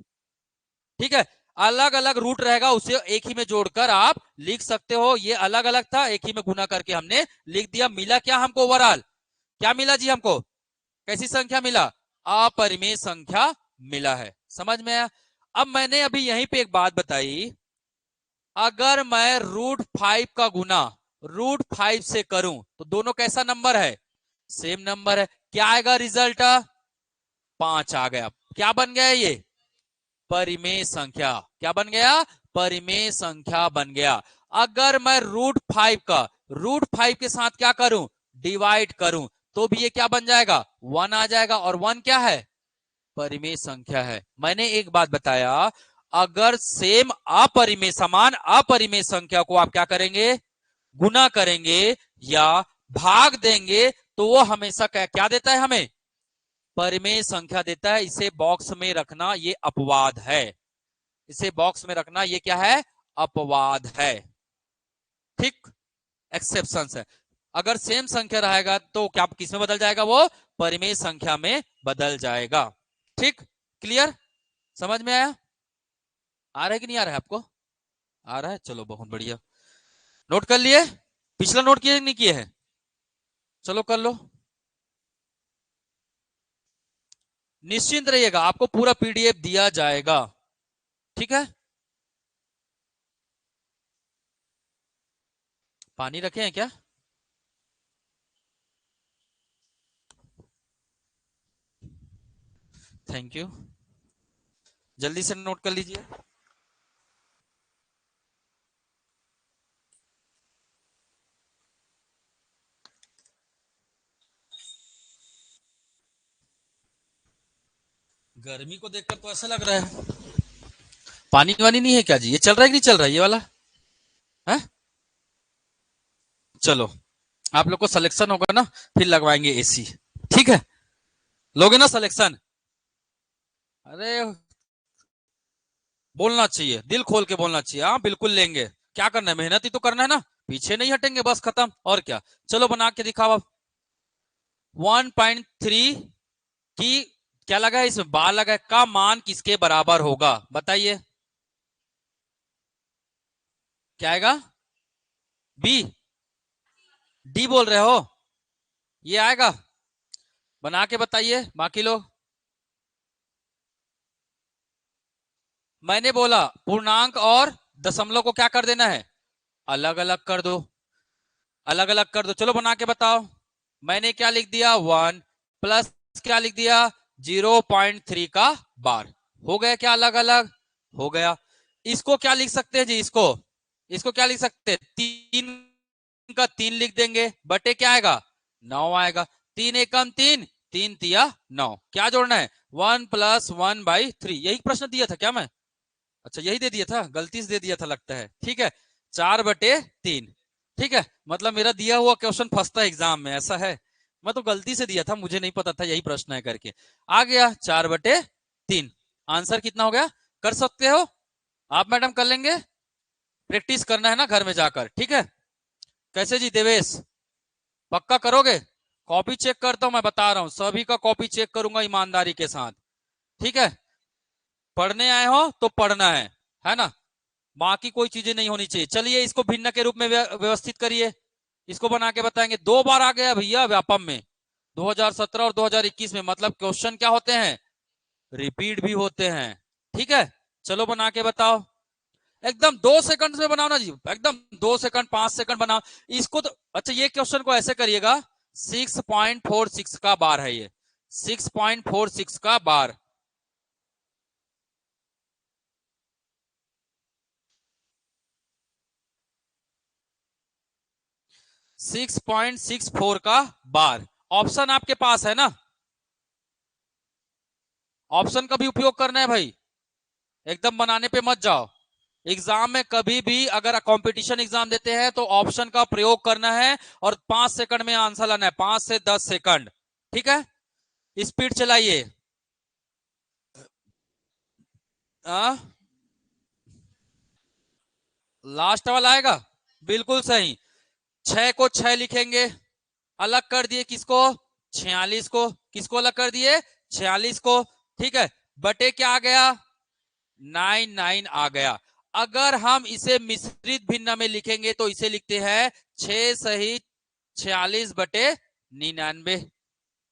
ठीक है। अलग अलग रूट रहेगा, उसे एक ही में जोड़कर आप लिख सकते हो। ये अलग अलग था, एक ही में गुना करके हमने लिख दिया। मिला क्या हमको ओवरऑल, क्या मिला जी हमको, कैसी संख्या मिला, अपरिमेय संख्या मिला है। समझ में आया। अब मैंने अभी यहीं पे एक बात बताई, अगर मैं √5 का गुना √5 से करूं तो दोनों कैसा नंबर है, सेम नंबर है, क्या आएगा रिजल्ट, 5 आ गया। क्या बन गया ये, परिमेय संख्या, क्या बन गया, परिमेय संख्या बन गया। अगर मैं √5 का √5 के साथ क्या करूं, डिवाइड करूं, तो भी ये क्या बन जाएगा, 1 आ जाएगा, और 1 क्या है, परिमेय संख्या है। मैंने एक बात बताया, अगर सेम अपरिमेय, समान अपरिमेय संख्या को आप क्या करेंगे, गुना करेंगे या भाग देंगे, तो वो हमेशा क्या देता है हमें, परिमेय संख्या देता है। इसे बॉक्स में रखना, ये अपवाद है, इसे बॉक्स में रखना, ये क्या है, अपवाद है, ठीक, एक्सेप्शन है। अगर सेम संख्या रहेगा तो क्या किस में बदल जाएगा, वो परिमेय संख्या में बदल जाएगा। ठीक, क्लियर, समझ में आया, आ रहा है कि नहीं आ रहा है आपको, आ रहा है, चलो बहुत बढ़िया। नोट कर लिए, पिछला नोट किए नहीं किए हैं, चलो कर लो। निश्चिंत रहिएगा, आपको पूरा पीडीएफ दिया जाएगा, ठीक है। पानी रखे हैं क्या, थैंक यू, जल्दी से नोट कर लीजिए। गर्मी को देखकर तो ऐसा लग रहा है पानी वानी नहीं है क्या जी, ये चल रहा है कि नहीं चल रहा है ये वाला है, चलो आप लोग को सिलेक्शन होगा ना, फिर लगवाएंगे एसी, ठीक है, लोगे ना सिलेक्शन, अरे बोलना चाहिए, दिल खोल के बोलना चाहिए, हाँ बिल्कुल लेंगे, क्या करना है, मेहनत ही तो करना है ना, पीछे नहीं हटेंगे, बस खत्म, और क्या। चलो बना के दिखाओ अब। 1.3 की क्या लगा है, इसमें बार लगा है, का मान किसके बराबर होगा, बताइए क्या आएगा, बी, डी बोल रहे हो, ये आएगा, बना के बताइए बाकी लोग। मैंने बोला पूर्णांक और दशमलव को क्या कर देना है, अलग अलग कर दो, अलग अलग कर दो, चलो बना के बताओ। मैंने क्या लिख दिया, 1 प्लस क्या लिख दिया, 0.3 का बार, हो गया क्या अलग अलग, हो गया। इसको क्या लिख सकते हैं जी, इसको, इसको क्या लिख सकते हैं, 3 का 3 लिख देंगे, बटे क्या आएगा, 9 आएगा, 3 एकम 3, 3 तिया 9, क्या जोड़ना है, 1 + 1/3, यही प्रश्न दिया था क्या मैं, अच्छा यही दे दिया था, गलती से दे दिया था लगता है, ठीक है, 4/3, ठीक है, मतलब मेरा दिया हुआ क्वेश्चन फंसता है एग्जाम में, ऐसा है, मैं तो गलती से दिया था, मुझे नहीं पता था यही प्रश्न है करके, आ गया 4/3, आंसर कितना हो गया, कर सकते हो आप मैडम, कर लेंगे, प्रैक्टिस करना है ना घर में जाकर, ठीक है। कैसे जी देवेश, पक्का करोगे, कॉपी चेक करता हूं, मैं बता रहा हूं, सभी का कॉपी चेक करूंगा ईमानदारी के साथ, ठीक है, पढ़ने आए हो तो पढ़ना है ना, बाकी कोई चीजें नहीं होनी चाहिए। चलिए इसको भिन्न के रूप में व्यवस्थित करिए, इसको बना के बताएंगे, 2 बार आ गया भैया व्यापम में, 2017 और 2021 में, मतलब क्वेश्चन क्या होते हैं, रिपीट भी होते हैं, ठीक है। चलो बना के बताओ, एकदम 2 सेकंड में बनाओ ना जी, एकदम 2 सेकंड 5 सेकंड बनाओ इसको तो। अच्छा ये क्वेश्चन को ऐसे करिएगा, 6.46 का बार है ये, 6.46 का बार। सिक्स 6.64 का बार। ऑप्शन आपके पास है ना, ऑप्शन का भी उपयोग करना है भाई, एकदम बनाने पे मत जाओ। एग्जाम में कभी भी अगर कंपटीशन एग्जाम देते हैं तो ऑप्शन का प्रयोग करना है और 5 सेकंड में आंसर लाना है, 5 से 10 सेकंड। ठीक है, स्पीड चलाइए। लास्ट वाला आएगा, बिल्कुल सही। 6 को 6 लिखेंगे, अलग कर दिए किसको, 46 को। किसको अलग कर दिए, 46 को। ठीक है, बटे क्या आ गया, 9 आ गया। अगर हम इसे मिश्रित भिन्न में लिखेंगे तो इसे लिखते हैं 6 सही 46 बटे 99,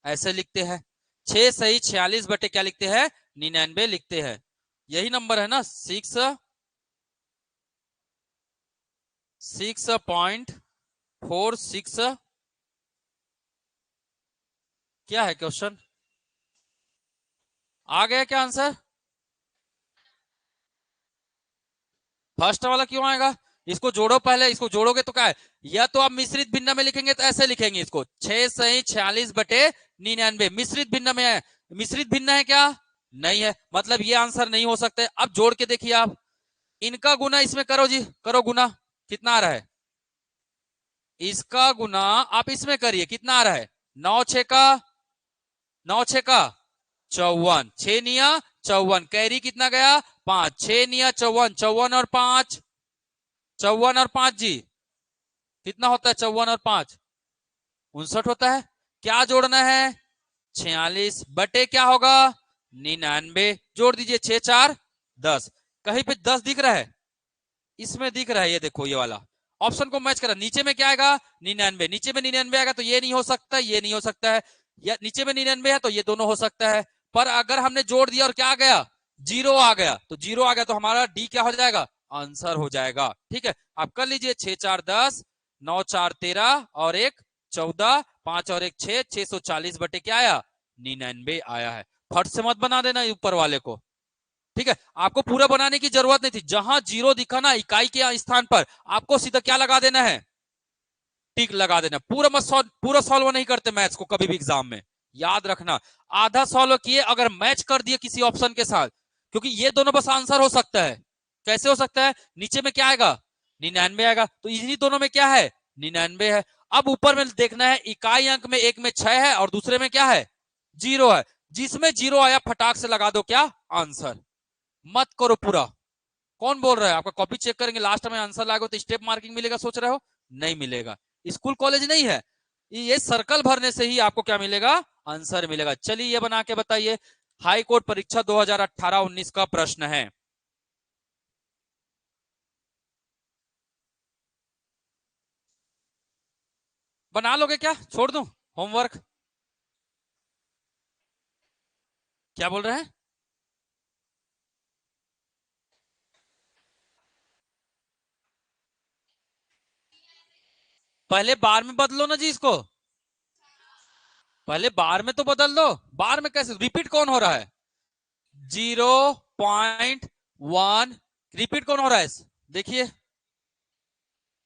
ऐसे लिखते हैं। 6 सही 46 बटे क्या लिखते हैं, 99 लिखते हैं। यही नंबर है ना, 6.46। क्या है क्वेश्चन, आ गया क्या आंसर? फर्स्ट वाला क्यों आएगा, इसको जोड़ो पहले, इसको जोड़ोगे तो क्या है, या तो आप मिश्रित भिन्न में लिखेंगे तो ऐसे लिखेंगे इसको, 6 सही 46 बटे 99। मिश्रित भिन्न में है, मिश्रित भिन्न है क्या, नहीं है, मतलब ये आंसर नहीं हो सकते। अब जोड़ के देखिए आप, इनका गुना इसमें करो जी, करो गुना, कितना आ रहा है, इसका गुना आप इसमें करिए, कितना आ रहा है, 9 6 का 54, 6 निया 54, कैरी कितना गया 5, 6 निया 54, 54 और 5, 54 और 5 जी, कितना होता है 54 और 5, 59 होता है। क्या जोड़ना है, 46 बटे क्या होगा 99, जोड़ दीजिए, 6 4 10। कहीं पे 10 दिख रहा है, इसमें दिख रहा है, ये देखो ये वाला ऑप्शन को मैच करा। नीचे में क्या आएगा 99, नीचे में 99 आएगा तो ये नहीं हो सकता, ये नहीं हो सकता है, या नीचे में 99 है तो ये दोनों हो सकता है। पर अगर हमने जोड़ दिया और क्या आ गया, जीरो आ गया, तो जीरो आ गया तो हमारा डी क्या हो जाएगा, आंसर हो जाएगा। ठीक है, आप कर लीजिए, 6 4 10, 9 4 13 और 1 14, 5 और 1 6, 640 बटे क्या आया 99 आया है। फट से मत बना देना ऊपर वाले को। ठीक है, आपको पूरा बनाने की जरूरत नहीं थी, जहां जीरो दिखा ना इकाई के स्थान पर आपको सीधा क्या लगा देना है, टिक लगा देना। पूरा मत सॉल्व, पूरा सॉल्व नहीं करते मैथ्स को कभी भी एग्जाम में, याद रखना। आधा सॉल्व किए अगर मैच कर दिए किसी ऑप्शन के साथ, क्योंकि ये दोनों बस आंसर हो सकता है। कैसे हो सकता है, नीचे में क्या आएगा 99 आएगा, तो इन्हीं दोनों में क्या है 99 है। अब ऊपर में देखना है, इकाई अंक में एक में 6 है और दूसरे में क्या है जीरो है, जिसमें जीरो आया फटाक से लगा दो क्या आंसर, मत करो पूरा। कौन बोल रहा है, आपका कॉपी चेक करेंगे लास्ट में आंसर लागो तो स्टेप मार्किंग मिलेगा, सोच रहे हो, नहीं मिलेगा। स्कूल कॉलेज नहीं है ये, सर्कल भरने से ही आपको क्या मिलेगा, आंसर मिलेगा। चलिए ये बना के बताइए, हाई कोर्ट परीक्षा 2018-19 का प्रश्न है। बना लोगे क्या, छोड़ दूं होमवर्क, क्या बोल रहे हैं? पहले बार में बदलो ना जी इसको, पहले बार में तो बदल दो। बार में कैसे, रिपीट कौन हो रहा है, 0.1 रिपीट कौन हो रहा है, देखिए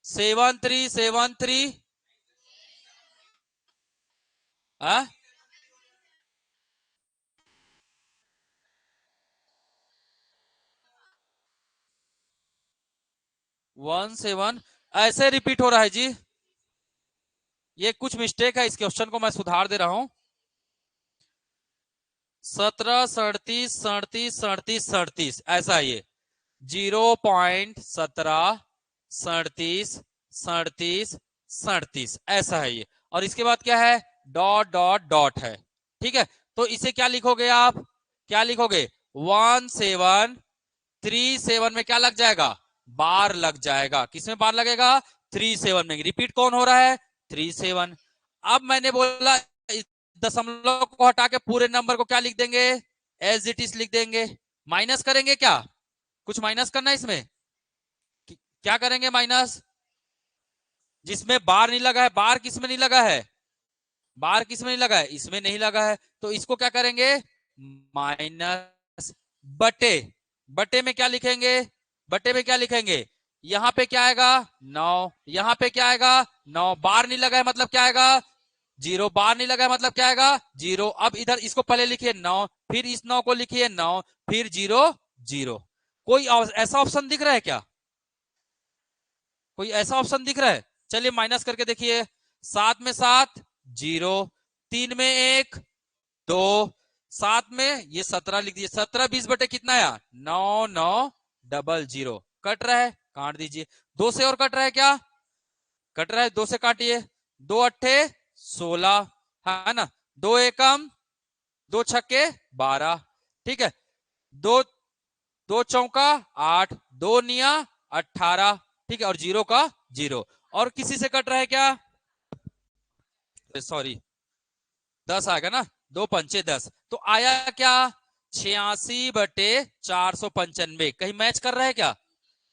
7373, 17 ऐसे रिपीट हो रहा है जी, ये कुछ मिस्टेक है, इस क्वेश्चन को मैं सुधार दे रहा हूं। 17 37 37 37 ऐसा है ये, 0.17 37 37 ऐसा है ये, और इसके बाद क्या है डॉट डॉट डॉट है। ठीक है, तो इसे क्या लिखोगे आप, क्या लिखोगे 1737 में क्या लग जाएगा, बार लग जाएगा। किसमें बार लगेगा, 37 में। रिपीट कौन हो रहा है 37। अब मैंने बोला इस दशमलव को हटा के पूरे नंबर को क्या लिख देंगे, एज इट इज लिख देंगे। माइनस करेंगे क्या, कुछ माइनस करना है इसमें, क्या करेंगे माइनस, जिसमें बार नहीं लगा है, बार किसमें नहीं लगा है, बार किसमें नहीं लगा है, इसमें नहीं लगा है, तो इसको क्या करेंगे, माइनस बटे, बटे में क्या लिखेंगे, बटे में क्या लिखेंगे, यहां पे क्या आएगा 9, यहां पे क्या आएगा 9, बार नहीं लगा है मतलब क्या आएगा 0, बार नहीं लगा है मतलब क्या आएगा 0। अब इधर इसको पहले लिखिए 9, फिर इस 9 को लिखिए 9, फिर 0 0। कोई ऐसा ऑप्शन दिख रहा है क्या, कोई ऐसा ऑप्शन दिख रहा है, चलिए माइनस करके देखिए, 7 में 7 0, 3 में 1 2, 7 में ये 17 लिख दीजिए, 17 20 बटे कितना आया 9 9 डबल 0, कट रहा है काट दीजिए, 2 से और कट रहा है क्या, कट रहा है, 2 से काटिए, 2 अट्ठे 16 है ना, 2 एकम 2 छक्के 12, ठीक है, 2 2 चौका 8, 2 निया 18, ठीक है, और 0 का 0, और किसी से कट रहा है क्या, सॉरी 10 आएगा ना, 2 पंचे 10, तो आया क्या 86 बटे 495, कहीं मैच कर रहा है क्या,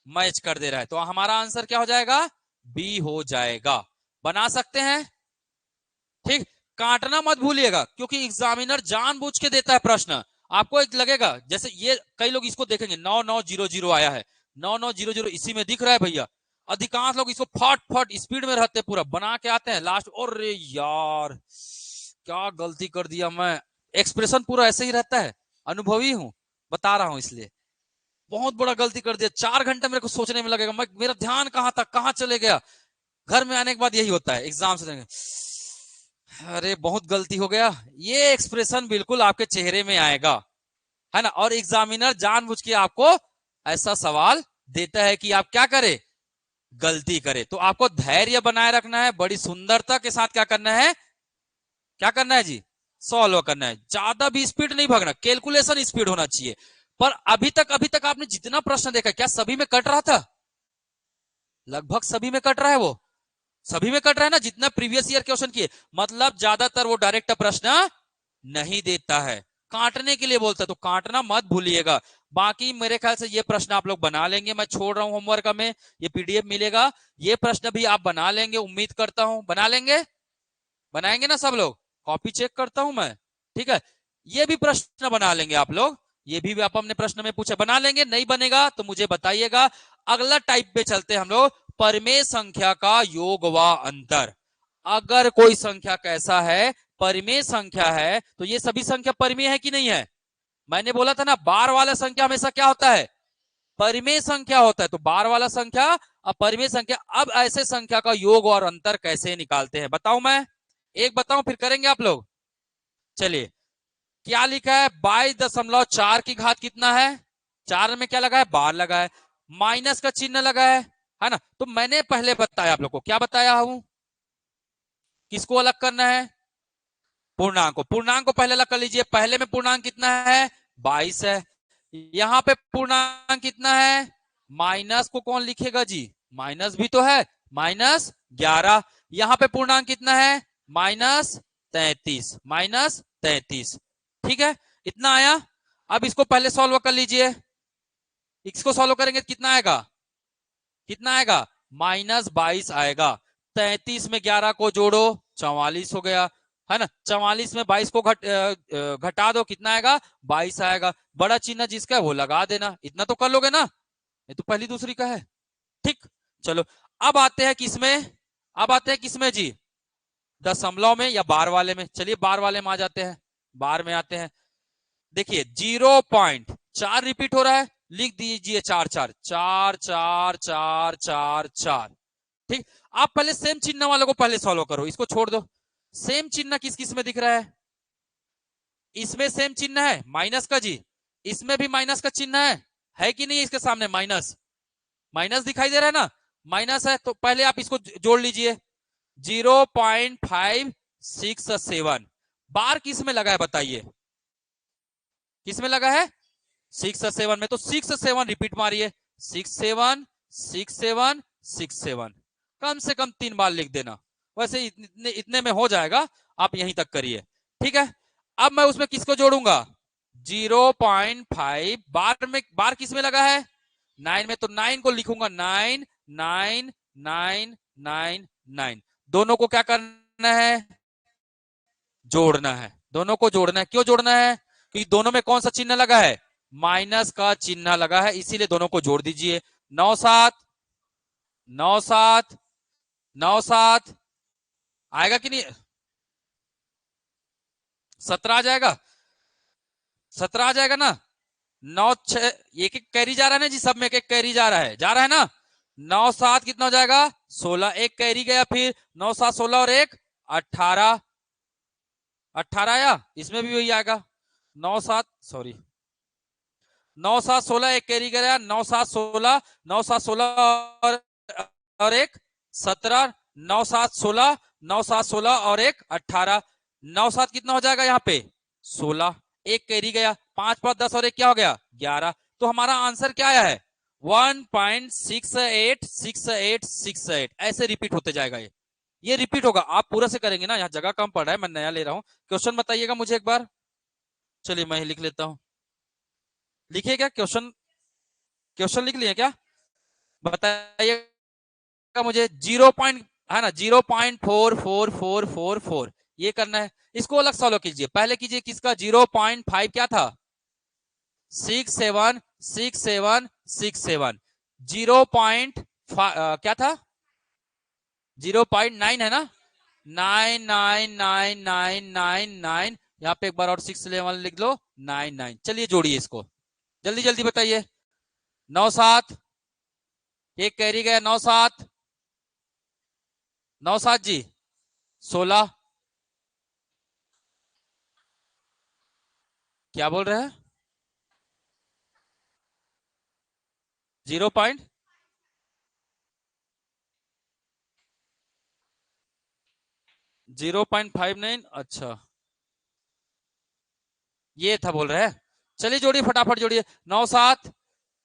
मैच कर दे रहा है, तो हमारा आंसर क्या हो जाएगा, बी हो जाएगा, बना सकते हैं, ठीक। काटना मत भूलिएगा क्योंकि एग्जामिनर जानबूझ के देता है प्रश्न, आपको एक लगेगा जैसे ये कई लोग इसको देखेंगे 9900 आया है, 9900 इसी में दिख रहा है भैया, अधिकांश लोग इसको फट फट स्पीड में रहते पूरा बना के आते हैं लास्ट, और यार क्या गलती कर दिया मैं, एक्सप्रेशन पूरा ऐसे ही रहता है, अनुभवी हूं बता रहा हूं, इसलिए बहुत बड़ा गलती कर दिया, 4 घंटे मेरे को सोचने में लगेगा, मैं मेरा ध्यान कहां था कहां चले गया, घर में आने के बाद यही होता है एग्जाम से, अरे बहुत गलती हो गया, ये एक्सप्रेशन बिल्कुल आपके चेहरे में आएगा, है ना, और एग्जामिनर जानबूझ के आपको ऐसा सवाल देता है कि आप क्या करें, गलती करें, तो आपको धैर्य बनाए रखना है, बड़ी सुंदरता के साथ क्या करना है, क्या करना है जी, सॉल्व करना है, ज्यादा भी स्पीड नहीं भागना, कैलकुलेशन स्पीड होना चाहिए, पर अभी तक आपने जितना प्रश्न देखा क्या सभी में कट रहा था, लगभग सभी में कट रहा है, वो सभी में कट रहा है ना, जितना प्रीवियस ईयर क्वेश्चन किए, मतलब ज्यादातर वो डायरेक्ट प्रश्न नहीं देता है, काटने के लिए बोलता है, तो काटना मत भूलिएगा, बाकी मेरे ख्याल से ये प्रश्न आप लोग बना लेंगे, मैं छोड़ रहा हूं होमवर्क में, ये पीडीएफ मिलेगा, ये प्रश्न भी आप बना लेंगे, उम्मीद करता हूं बना लेंगे, बनाएंगे ना सब लोग, कॉपी चेक करता हूं मैं, ठीक है, ये भी प्रश्न बना लेंगे आप लोग, ये भी आप अपने प्रश्न में पूछे बना लेंगे, नहीं बनेगा तो मुझे बताइएगा। अगला टाइप पे चलते हैं हम लोग, परिमेय संख्या का योग व अंतर, अगर कोई संख्या कैसा है परिमेय संख्या है, तो ये सभी संख्या परिमेय है कि नहीं है, मैंने बोला था ना बार वाला संख्या हमेशा क्या होता है, परिमेय संख्या होता है, तो बार वाला संख्या अब परिमेय संख्या, अब ऐसे संख्या का योग और अंतर कैसे निकालते हैं बताऊं मैं, एक बताऊं फिर करेंगे आप लोग, चलिए क्या लिखा है 22.4 की घात कितना है, 4 में क्या लगा है बार लगा है, माइनस का चिन्ह लगा है ना, तो मैंने पहले बताया आप लोग को, क्या बताया हूं, किसको अलग करना है, पूर्णांक को, पूर्णांक को पहले अलग कर लीजिए, पहले में पूर्णांक कितना है 22 है, यहां पे पूर्णांक कितना है, माइनस को कौन लिखेगा जी, माइनस भी तो है, -11, यहां पे पूर्णांक कितना है -33, -33, ठीक है, इतना आया, अब इसको पहले सॉल्व कर लीजिए, इसको सॉल्व करेंगे तो कितना आएगा, कितना आएगा -22 आएगा, 33 में 11 को जोड़ो 44 हो गया, है ना, 44 में 22 को घटा दो कितना आएगा 22 आएगा, बड़ा चिन्ह जिसका है वो लगा देना, इतना तो कर लोगे ना, ये तो पहली दूसरी का है, ठीक, चलो अब आते हैं किसमें, अब आते हैं किसमें जी, दशमलव में या बार वाले में, चलिए बार वाले में आ जाते हैं, बार में आते हैं, देखिए 0.4 रिपीट हो रहा है, लिख दीजिए 4 4 4 4 4 4 4, ठीक, आप पहले सेम चिन्ह वालों को पहले सॉल्व करो, इसको छोड़ दो, सेम चिन्ह किस किस में दिख रहा है, इसमें सेम चिन्ह है माइनस का जी, इसमें भी माइनस का चिन्ह है कि नहीं, इसके सामने माइनस, माइनस दिखाई दे रहा है ना, माइनस है, तो पहले आप इसको जोड़ लीजिए, 0.567, बार किस में लगा है बताइए, किस में लगा है 6 और 7 में, तो 6 और 7 रिपीट मारिए, 6 7 6 7 6 7, कम से कम 3 बार लिख देना, वैसे इतने में हो जाएगा, आप यहीं तक करिए, ठीक है, अब मैं उसमें किसको जोड़ूंगा 0.5, बार किस में लगा है 9 में, तो 9 को लिखूंगा 9 9 9 9 9, दोनों को क्या करना है जोड़ना है, दोनों को जोड़ना है। क्यों जोड़ना है? क्योंकि दोनों में कौन सा चिन्ह लगा है? माइनस का चिन्ह लगा है, इसीलिए दोनों को जोड़ दीजिए। 9 7 9 7 9 7 आएगा कि नहीं? 17 आ जाएगा, 17 आ जाएगा ना। 9 6 एक एक कैरी जा रहा है ना जी, सब में एक एक कैरी जा रहा है ना। 9 7 कितना हो जाएगा? 16, एक कैरी गया, फिर 9 7 16 और एक 18, 18 आया, इसमें भी वही आएगा। 9 7 सॉरी 9 7 16 एक कैरी गया, 9 7 16 9 7 16 और एक 17, 9 7 16 9 7 16 और एक 18, 9 7 कितना हो जाएगा यहाँ पे? 16, एक कैरी गया, 5 5 10 और एक क्या हो गया? 11। तो हमारा आंसर क्या आया है? 1.686868, ऐसे रिपीट होते जाएगा। ये रिपीट होगा, आप पूरा से करेंगे ना, यहाँ जगह कम पड़ रहा है, मैं नया ले रहा हूँ। क्वेश्चन बताइएगा मुझे एक बार। चलिए मैं ही लिख लेता हूँ। लिखिए क्या क्वेश्चन? क्वेश्चन लिख लिए क्या? बताइएगा मुझे। 0 पॉइंट है ना, 0.4444, ये करना है। इसको अलग सॉल्व कीजिए, पहले कीजिए किसका? 0.5 क्या था? 676767। 0. क्या था? 0.9 है ना। 999999, यहाँ पे एक बार और 6 लिख लो, 99। चलिए जोड़िए इसको, जल्दी जल्दी बताइए। 9 7, एक कैरी गया, 9 7 9 7 जी 16। क्या बोल रहे हैं? 0.9, अच्छा ये था बोल रहे हैं। चलिए जोड़िए, फटाफट जोड़िए। 9 7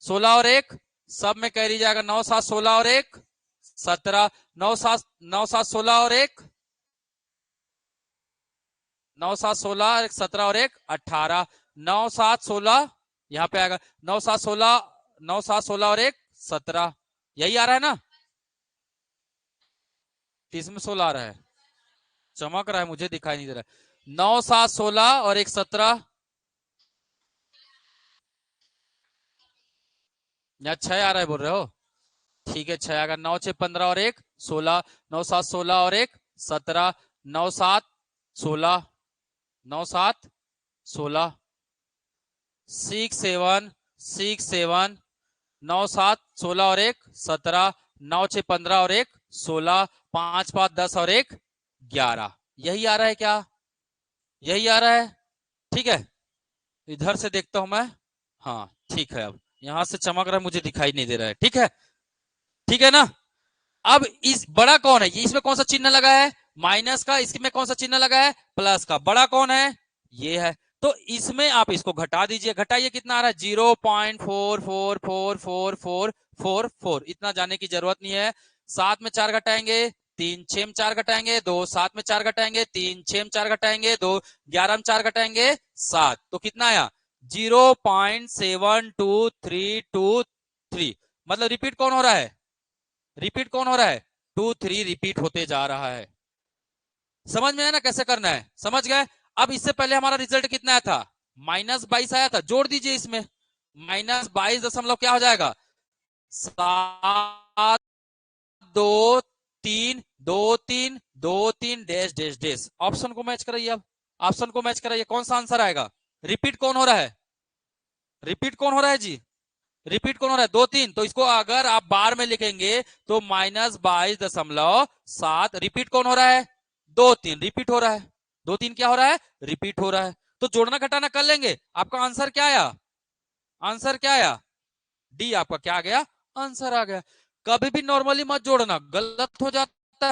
16 और एक, सब में कैरी जाएगा। 9 7 16 और एक 17, 9 7 16 और एक 9 7 16 और एक 17 और एक 18, 9 7 16 यहाँ पे आएगा। 9 7 16 9 7 16 और एक 17, यही आ रहा है ना। इसमें 16 आ रहा है, चमक रहा है, मुझे दिखाई नहीं दे रहा है। 9 7 16 और एक 17, या 6 आ रहा है बोल रहे हो? ठीक है, 6 आएगा। 9 6 15 और एक 16, 9 7 16 और एक 17, 9 7 16 9 7 16, 6 7 6 7 9 7 16 और एक 17, 9 6 15 और एक 16, 5 5 10 और एक 11, यही आ रहा है क्या? यही आ रहा है, ठीक है। इधर से देखता हूं मैं। हाँ ठीक है, अब यहां से चमक रहा है, मुझे दिखाई नहीं दे रहा है, ठीक है। ठीक है ना। अब इस बड़ा कौन है? ये इसमें कौन सा चिन्ह लगा है? माइनस का। इसमें कौन सा चिन्ह लगा है? प्लस का। बड़ा कौन है? ये है। तो इसमें आप इसको घटा दीजिए, घटाइए, कितना आ रहा है? 0.444444, इतना जाने की जरूरत नहीं है। 7 में 4 घटाएंगे, 3 6 में 4 घटाएंगे 2, 7 में 4 घटाएंगे 3, 6 में 4 घटाएंगे 2, 11 में 4 घटाएंगे 7, तो कितना आया? 0.72323। मतलब रिपीट कौन हो रहा है? रिपीट कौन हो रहा है? 2 3 रिपीट होते जा रहा है। समझ में है ना कैसे करना है? समझ गए? अब इससे पहले हमारा रिजल्ट कितना आया था? -22 आया था, जोड़ दीजिए इसमें। -22 क्या हो जाएगा? 7 2 3 2 3 2 3 डैश डैश डैश। ऑप्शन को मैच कराइए, अब ऑप्शन को मैच कराइए, कौन सा आंसर आएगा? रिपीट कौन हो रहा है? रिपीट कौन हो रहा है जी? रिपीट कौन हो रहा है? 2 3, तो इसको अगर आप बार में लिखेंगे तो -22.7। रिपीट कौन हो रहा है? 2 3 रिपीट हो रहा है। 2 3 क्या हो रहा है? रिपीट हो रहा है। तो जोड़ना घटाना कर लेंगे। आपका आंसर क्या आया? आंसर क्या आया? डी आपका क्या आ गया? आंसर आ गया। कभी भी नॉर्मली मत जोड़ना, गलत हो जाता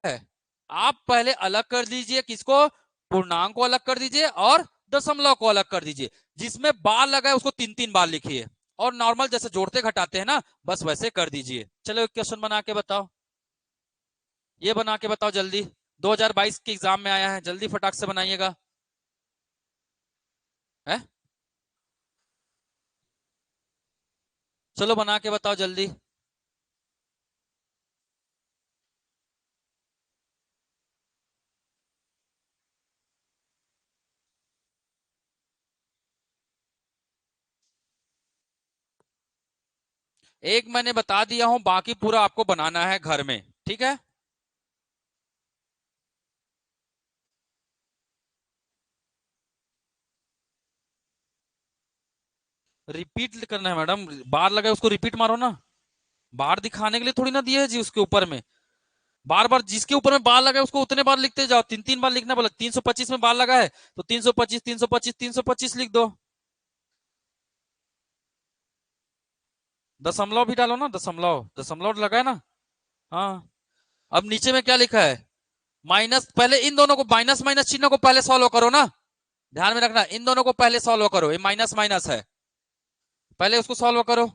है। आप पहले अलग कर दीजिए, किसको? पूर्णांक को अलग कर दीजिए और दशमलव को अलग कर दीजिए। जिसमें बार लगा है उसको 3 3 बार लिखिए, और नॉर्मल जैसे जोड़ते घटाते हैं ना, बस वैसे कर दीजिए। चलो एक क्वेश्चन बना के बताओ, ये बना के बताओ जल्दी। 2022 के एग्जाम में आया है, जल्दी फटाक से बनाइएगा। है, चलो बना के बताओ जल्दी। एक मैंने बता दिया हूं, बाकी पूरा आपको बनाना है घर में, ठीक है। रिपीट करना है मैडम, बार लगा उसको रिपीट मारो ना, बार दिखाने के लिए थोड़ी ना दिए है जी उसके ऊपर में। बार बार जिसके ऊपर में बार लगा है उसको उतने बार लिखते जाओ, 3 3 बार लिखना बोला। 325 में बार लगा है तो 325 325 325 लिख दो। दशमलव भी डालो ना, दशमलव, दशमलव लगा है ना। हाँ, अब नीचे में क्या लिखा है, माइनस। पहले इन दोनों को, माइनस माइनस चिन्ह को पहले सॉल्व करो ना, ध्यान में रखना, इन दोनों को पहले सॉल्व करो। ये माइनस माइनस है, पहले उसको सॉल्व करो।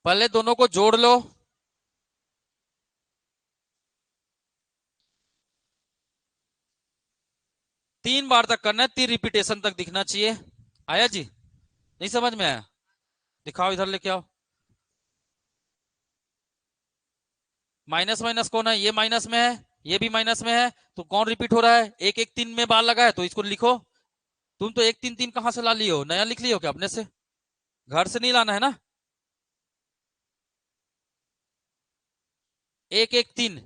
पहले दोनों को जोड़ लो। 3 बार तक करना है, 3 रिपीटेशन तक दिखना चाहिए। आया जी, नहीं समझ में आया? दिखाओ, इधर लेके आओ। माइनस माइनस कौन है, ये माइनस में है, ये भी माइनस में है, तो कौन रिपीट हो रहा है? 1 1 3 में बार लगा है तो इसको लिखो। तुम तो 1 3 3 कहां से ला लियो, नया लिख लियो क्या अपने से? घर से नहीं लाना है ना। 1 1 3,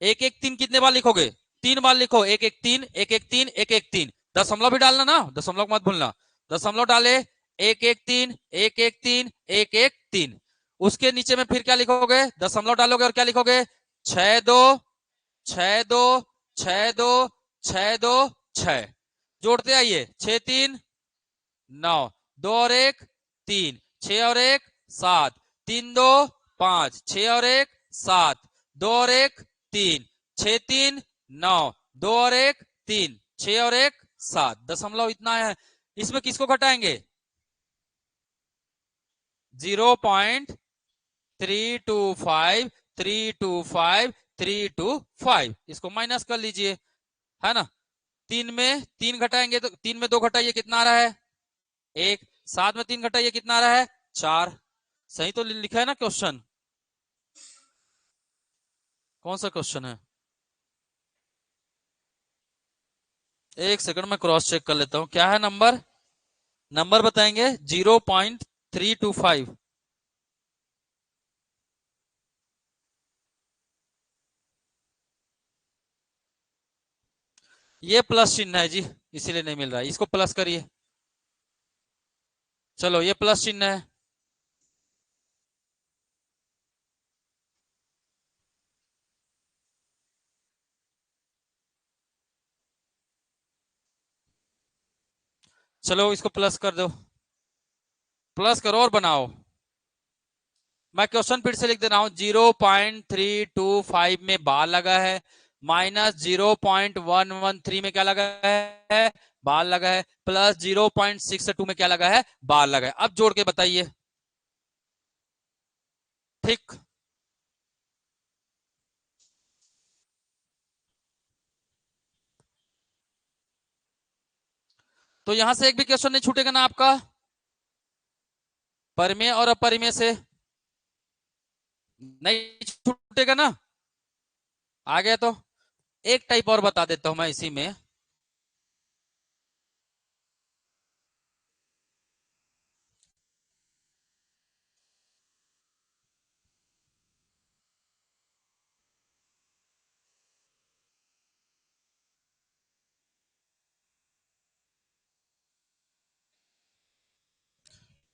1 1 3 कितने बार लिखोगे? 3 बार लिखो। 1 1 3 1 1 3 1 1 3, दशमलव भी डालना ना, दशमलव मत भूलना। दशमलव डाले, 1 1 3 1 1 3 1 1 3। उसके नीचे में फिर क्या लिखोगे? दशमलव डालोगे और क्या लिखोगे? 6 2 6 2 6 2 6 2 6। जोड़ते आइए, 6 3 9, 2 और 1 3, 6 और 1 7, 3 2 5, 6 और 1 7, 2 और 1 3, 6 3 9, 2 और 1 3, 6 और 1 7, दशमलव इतना है। इसमें किसको घटाएंगे? 0.325 325 325, इसको माइनस कर लीजिए, है ना। 3 में 3 घटाएंगे तो 3 में 2 घटाइए, कितना आ रहा है? 1। 7 में 3 घटाइए, कितना आ रहा है? 4। सही तो लिखा है ना क्वेश्चन? कौन सा क्वेश्चन है? एक सेकंड में क्रॉस चेक कर लेता हूं, क्या है नंबर? नंबर बताएंगे। 0.325। ये प्लस चिन्ह है जी, इसीलिए नहीं मिल रहा है, इसको प्लस करिए। चलो, ये प्लस चिन्ह है। चलो, इसको प्लस कर दो, प्लस करो और बनाओ। मैं क्वेश्चन फिर से लिख दे रहा हूं। 0.325 में बार लगा है, माइनस 0.113 में क्या लगा है? बार लगा है, प्लस 0.62 में क्या लगा है? बार लगा है। अब जोड़ के बताइए। ठीक, तो यहां से एक भी क्वेश्चन नहीं छूटेगा ना आपका, परिमेय और अपरिमेय से नहीं छूटेगा ना। आ गया तो एक टाइप और बता देता हूं मैं इसी में।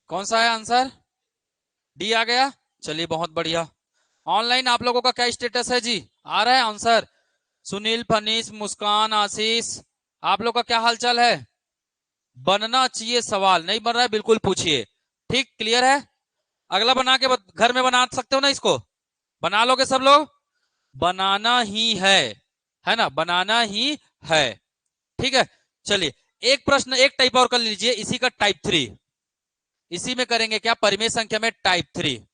कौन सा है आंसर? डी आ गया। चलिए, बहुत बढ़िया। ऑनलाइन आप लोगों का क्या स्टेटस है जी? आ रहा है आंसर? सुनील, फनीस, मुस्कान, आशीष, आप लोग का क्या हालचाल है? बनना चाहिए सवाल, नहीं बन रहा है बिल्कुल पूछिए। ठीक, क्लियर है। अगला बना के घर में बना सकते हो ना इसको? बना लोगे सब लोग? बनाना ही है ना, बनाना ही है। ठीक है, चलिए, एक प्रश्न, एक टाइप और कर लीजिए इसी का, टाइप 3। इसी में करेंगे क्या? परिमेय संख्या में टाइप 3।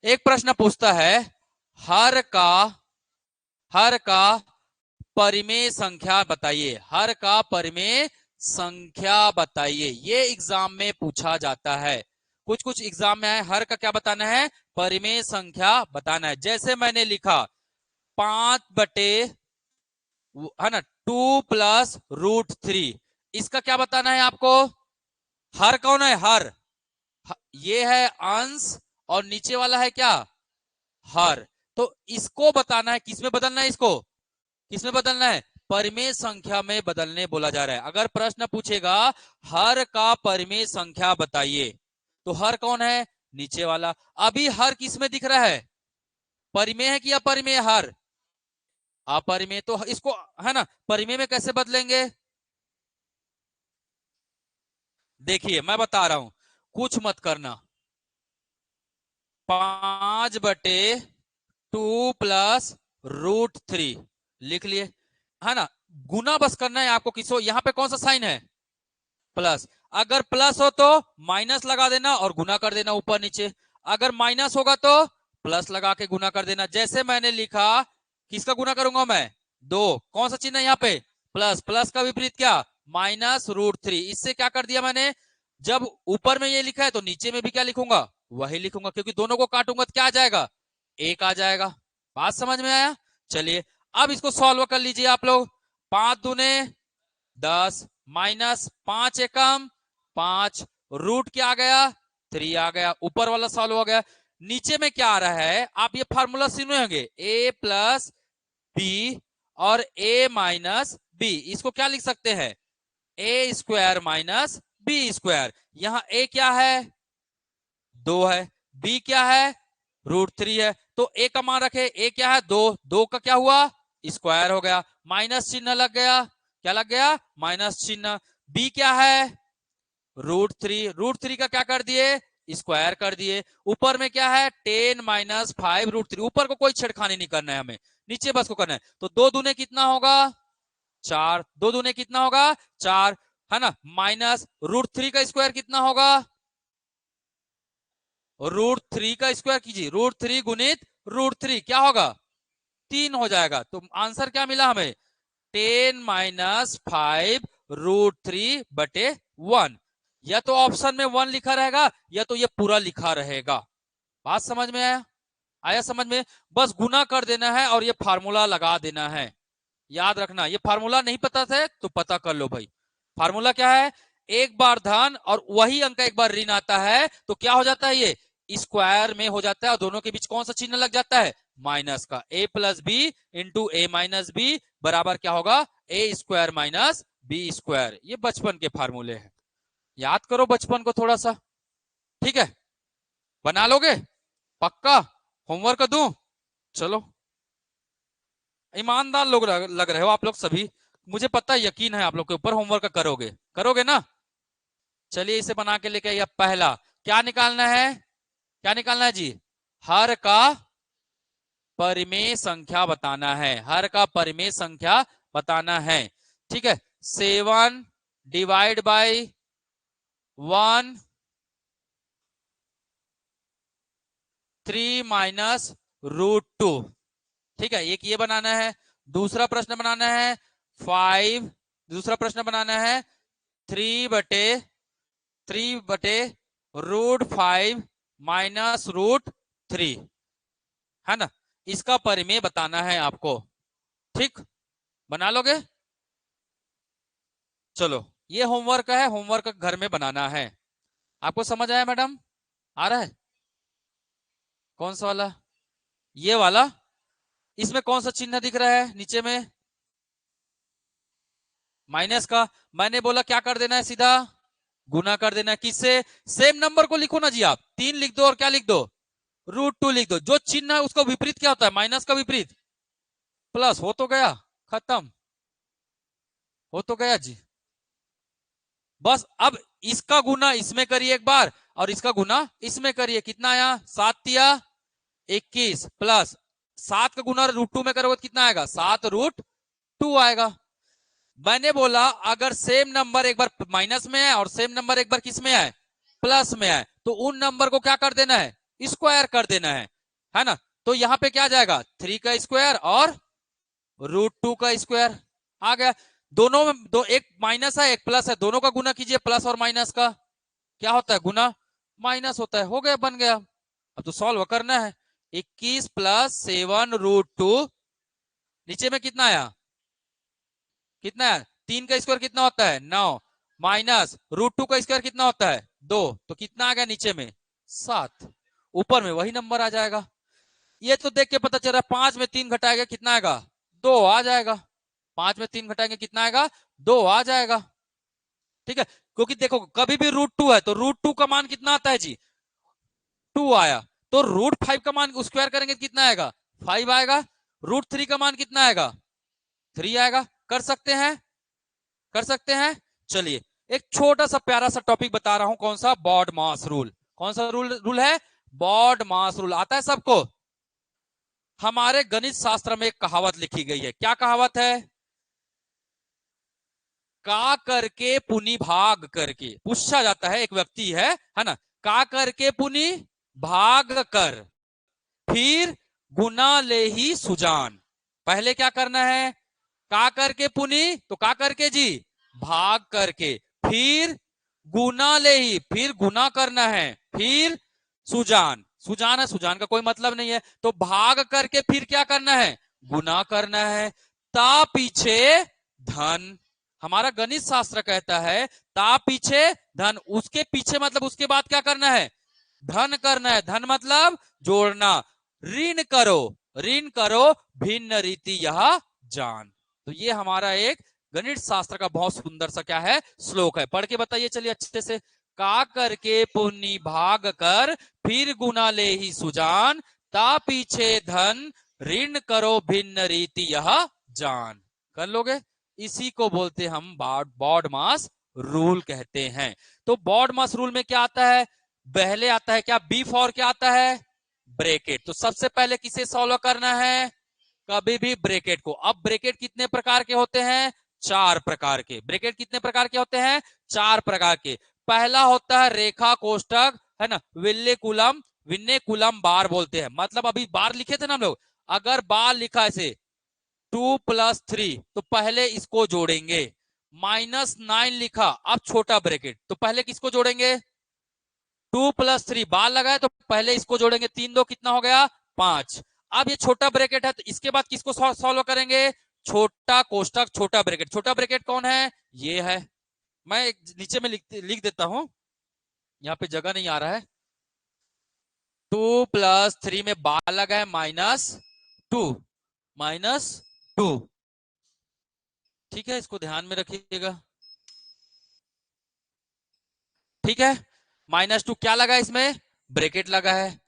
एक प्रश्न पूछता है, हर का हर का परिमेय संख्या बताइए, हर का परिमेय संख्या बताइए। ये एग्जाम में पूछा जाता है, कुछ कुछ एग्जाम में है। हर का क्या बताना है? परिमेय संख्या बताना है। जैसे मैंने लिखा 5/, है ना, 2 + √3। इसका क्या बताना है आपको? हर कौन है? हर, ये है अंश और नीचे वाला है क्या? हर। तो इसको बताना है, किसमें बदलना है इसको? किसमें बदलना है? परिमेय संख्या में बदलने बोला जा रहा है। अगर प्रश्न पूछेगा हर का परिमेय संख्या बताइए, तो हर कौन है? नीचे वाला। अभी हर किसमें दिख रहा है? परिमेय है कि अपरिमेय? हर अपरिमेय। तो इसको, है ना, परिमेय में कैसे बदलेंगे? देखिए मैं बता रहा हूं, कुछ मत करना। 5/2 + √3 लिख लिए, है ना। गुना बस करना है आपको। किसो यहां पे कौन सा साइन है? प्लस। अगर प्लस हो तो माइनस लगा देना और गुना कर देना ऊपर नीचे। अगर माइनस होगा तो प्लस लगा के गुना कर देना। जैसे मैंने लिखा, किसका गुना करूंगा मैं? 2। कौन सा चिन्ह है यहाँ पे? प्लस। प्लस का विपरीत क्या? -√3। इससे क्या कर दिया मैंने? जब ऊपर में ये लिखा है तो नीचे में भी क्या लिखूंगा? वही लिखूंगा, क्योंकि दोनों को काटूंगा तो क्या आ जाएगा? 1 आ जाएगा। बात समझ में आया? चलिए अब इसको सॉल्व कर लीजिए आप लोग। 5×2 = 10, -5 × 5 रूट क्या आ गया? 3 आ गया। ऊपर वाला सॉल्व हो गया। नीचे में क्या आ रहा है? आप ये फार्मूला सुने होंगे, a + b और a - b। इसको क्या लिख सकते हैं? a² - b²। यहां a क्या है? 2 है। b क्या है? √3 है। तो a का मान रखे। a क्या है? 2। 2 का क्या हुआ? स्क्वायर हो गया। माइनस चिन्ह लग गया। क्या लग गया? माइनस चिन्ह। b क्या है? √3। √3 का क्या कर दिए? स्क्वायर कर दिए। ऊपर में क्या है? 10 - 5 √3। ऊपर को कोई छेड़खानी नहीं करना है हमें, नीचे बस को करना है। तो 2 दूने कितना होगा? 4। 2 दूने कितना होगा? 4, है ना। माइनस √3 का स्क्वायर कितना होगा? √3 का स्क्वायर कीजिए। √3 गुणित √3 क्या होगा? 3 हो जाएगा। तो आंसर क्या मिला हमें? 10 - 5 √3/1। या तो ऑप्शन में 1 लिखा रहेगा या तो ये पूरा लिखा रहेगा। बात समझ में आया? आया समझ में? बस गुना कर देना है और ये फार्मूला लगा देना है। याद रखना, ये फार्मूला नहीं पता था तो पता कर लो भाई। फार्मूला क्या है? एक बार धन और वही अंक एक बार ऋण आता है तो क्या हो जाता है? ये स्क्वायर में हो जाता है और दोनों के बीच कौन सा चिन्ह लग जाता है? माइनस का। a + b into a - b बराबर क्या होगा? a² - b²। ये बचपन के फार्मूले हैं, याद करो बचपन को थोड़ा सा। ठीक है, बना लोगे? पक्का? होमवर्क दूं? चलो, ईमानदार लोग लग रहे हो आप लोग सभी। मुझे पता है, यकीन है आप लोग के ऊपर। होमवर्क करोगे, करोगे ना? चलिए इसे बना के लेके आइए। पहला क्या निकालना है? क्या निकालना है जी? हर का परिमेय संख्या बताना है। हर का परिमेय संख्या बताना है। ठीक है। 7 डिवाइड बाय 1 3 -√2। ठीक है, एक ये बनाना है। दूसरा प्रश्न बनाना है 5। दूसरा प्रश्न बनाना है 3/√5 -√3, है ना। इसका परिमेय बताना है आपको। ठीक, बना लोगे? चलो, ये होमवर्क है। होमवर्क घर में बनाना है। आपको समझ आया मैडम? आ रहा है? कौन सा वाला? ये वाला। इसमें कौन सा चिन्ह दिख रहा है नीचे में? माइनस का। मैंने बोला क्या कर देना है? सीधा गुना कर देना है। किससे? सेम नंबर को लिखो ना जी। आप 3 लिख दो और क्या लिख दो? √2 लिख दो। जो चिन्ह है उसका विपरीत क्या होता है? माइनस का विपरीत प्लस। हो तो गया, खत्म। हो तो गया जी। बस अब इसका गुना इसमें करिए एक बार और इसका गुना इसमें करिए। कितना आया? 7×3 = 21 प्लस 7 का गुना √2 में करोगे तो कितना आएगा? 7√2 आएगा। मैंने बोला अगर सेम नंबर एक बार माइनस में है और सेम नंबर एक बार किस में है? प्लस में है, तो उन नंबर को क्या कर देना है? स्क्वायर कर देना है ना। तो यहां पे क्या जाएगा? 3 का स्क्वायर और √2 का स्क्वायर आ गया। दोनों में दो, एक माइनस है एक प्लस है, दोनों का गुना कीजिए। प्लस और माइनस का क्या होता है? गुना। माइनस होता है। हो गया, बन गया। अब तो सॉल्व करना है। 21 + 7 √2, नीचे में कितना आया? कितना है, 3 का स्क्वायर कितना होता है 9, माइनस √2 का स्क्वायर कितना होता है 2, तो कितना आ गया नीचे में 7, ऊपर में वही नंबर आ जाएगा। ये तो देख के पता चल रहा है 5 में 3 घटाएगा कितना आएगा 2 आ जाएगा, 5 में 3 घटाएंगे कितना आएगा 2 आ जाएगा। ठीक है, क्योंकि देखो कभी भी √2 है तो √2 का मान कितना आता है जी 2 आया, तो √5 का मान स्क्वायर करेंगे तो कितना आएगा 5 आएगा, √3 का मान कितना आएगा 3 आएगा। कर सकते हैं, कर सकते हैं। चलिए एक छोटा सा प्यारा सा टॉपिक बता रहा हूं, कौन सा, बॉड मास रूल। कौन सा रूल है, बॉड मास रूल। आता है सबको। हमारे गणित शास्त्र में एक कहावत लिखी गई है, क्या कहावत है, का करके पुनि भाग करके। पूछा जाता है, एक व्यक्ति है ना, का करके पुनि भाग कर फिर गुना ले ही सुजान। पहले क्या करना है, का करके पुनि, तो का करके जी भाग करके, फिर गुना ले ही, फिर गुना करना है, फिर सुजान, सुजान है, सुजान का कोई मतलब नहीं है, तो भाग करके फिर क्या करना है गुना करना है, ता पीछे धन। हमारा गणित शास्त्र कहता है ता पीछे धन, उसके पीछे मतलब उसके बाद क्या करना है धन करना है, धन मतलब जोड़ना। ऋण करो, ऋण करो भिन्न रीति यह जान। तो ये हमारा एक गणित शास्त्र का बहुत सुंदर सा क्या है श्लोक है, पढ़ के बताइए चलिए अच्छे से। का करके पुण्य भाग कर फिर गुना ले ही सुजान, ता पीछे धन ऋण करो भिन्न रीति यह जान। कर लोगे, इसी को बोलते हम बॉड मास रूल कहते हैं। तो बॉड मास रूल में क्या आता है, पहले आता है क्या बी फॉर क्या आता है ब्रेकेट। तो सबसे पहले किसे सॉल्व करना है, कभी भी ब्रेकेट को। अब ब्रेकेट कितने प्रकार के होते हैं, 4 प्रकार के। ब्रेकेट कितने प्रकार के होते हैं, 4 प्रकार के। पहला होता है रेखा कोष्टक, है ना, विल्लेकुलम, विन्नेकुलम बार बोलते हैं। मतलब अभी बार लिखे थे ना हम लोग, अगर बार लिखा ऐसे 2 + 3 तो पहले इसको जोड़ेंगे, -9 लिखा, अब छोटा ब्रेकेट, तो पहले किसको जोड़ेंगे 2 + 3, बार लगाए तो पहले इसको जोड़ेंगे, 3 2 कितना हो गया 5। अब ये छोटा ब्रैकेट है तो इसके बाद किसको सॉल्व करेंगे, छोटा कोष्टक छोटा ब्रैकेट। छोटा ब्रैकेट कौन है, ये है, मैं नीचे में लिख देता हूं, यहाँ पे जगह नहीं आ रहा है। 2 + 3 में बार लगा है -2, -2। ठीक है, इसको ध्यान में रखिएगा। ठीक है, -2 क्या लगा इसमें ब्रैकेट लगा है,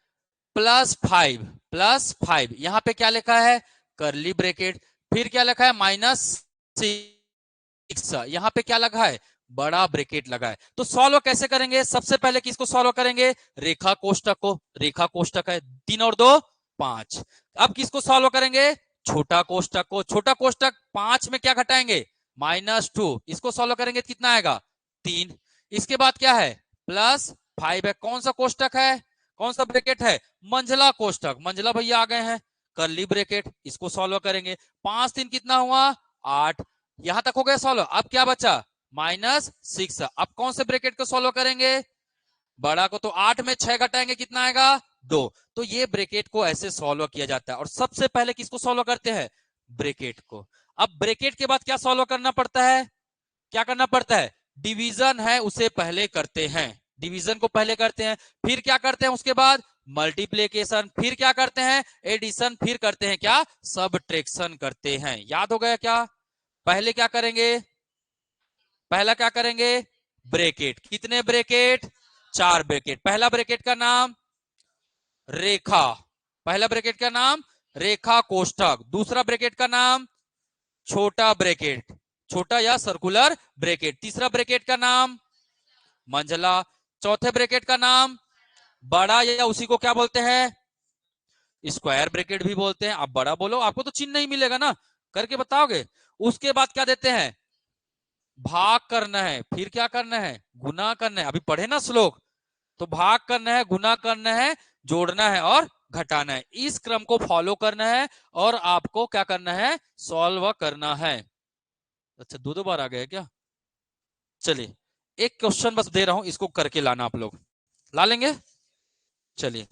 +5, +5 यहां पे क्या लिखा है करली ब्रैकेट, फिर क्या लिखा है -6, यहां पे क्या लगा है बड़ा ब्रैकेट लगा है। तो सॉल्व कैसे करेंगे, सबसे पहले किसको सॉल्व करेंगे रेखा कोष्टक को, रेखा कोष्टक है 3 और 2 5। अब किसको सॉल्व करेंगे छोटा कोष्टक को, छोटा कोष्टक 5 में क्या घटाएंगे -2, इसको सॉल्व करेंगे तो कितना आएगा 3। इसके बाद क्या है +5 है, कौन सा कोष्टक है, कौन सा ब्रैकेट है मंझला कोष्टक, मंझला भैया आ गए हैं, करली ब्रैकेट, इसको सॉल्व करेंगे, 5 3 कितना हुआ 8, यहां तक हो गया सॉल्व। अब क्या बचा -6, अब कौन से ब्रैकेट को सॉल्व करेंगे बड़ा को, तो 8 में 6 घटाएंगे कितना आएगा 2। तो ये ब्रैकेट को ऐसे सॉल्व किया जाता है, और सबसे पहले किसको सॉल्व करते हैं ब्रैकेट को। अब ब्रैकेट के बाद क्या सॉल्व करना पड़ता है, क्या करना पड़ता है डिवीजन है उसे पहले करते हैं, डिवीजन को पहले करते हैं, फिर क्या करते हैं उसके बाद मल्टीप्लीकेशन, फिर क्या करते हैं एडिशन, फिर करते हैं क्या सबट्रैक्शन करते हैं। याद हो गया क्या, पहले क्या करेंगे, पहला क्या करेंगे ब्रैकेट, कितने ब्रैकेट 4 ब्रैकेट। पहला ब्रैकेट का नाम रेखा, पहला ब्रैकेट का नाम रेखा कोष्टक, दूसरा ब्रैकेट का नाम छोटा ब्रैकेट, छोटा या सर्कुलर ब्रैकेट, तीसरा ब्रैकेट का नाम मंझला, चौथे ब्रैकेट का नाम बड़ा या उसी को क्या बोलते हैं स्क्वायर ब्रैकेट भी बोलते हैं। आप बड़ा बोलो, आपको तो चिन्ह नहीं मिलेगा ना, करके बताओगे। उसके बाद क्या देते हैं भाग करना है, फिर क्या करना है गुना करना है, अभी पढ़े ना श्लोक, तो भाग करना है गुना करना है जोड़ना है और घटाना है, इस क्रम को फॉलो करना है और आपको क्या करना है सॉल्व करना है। अच्छा 2 2 बार आ गया क्या, चलिए एक क्वेश्चन बस दे रहा हूं, इसको करके लाना, आप लोग ला लेंगे। चलिए,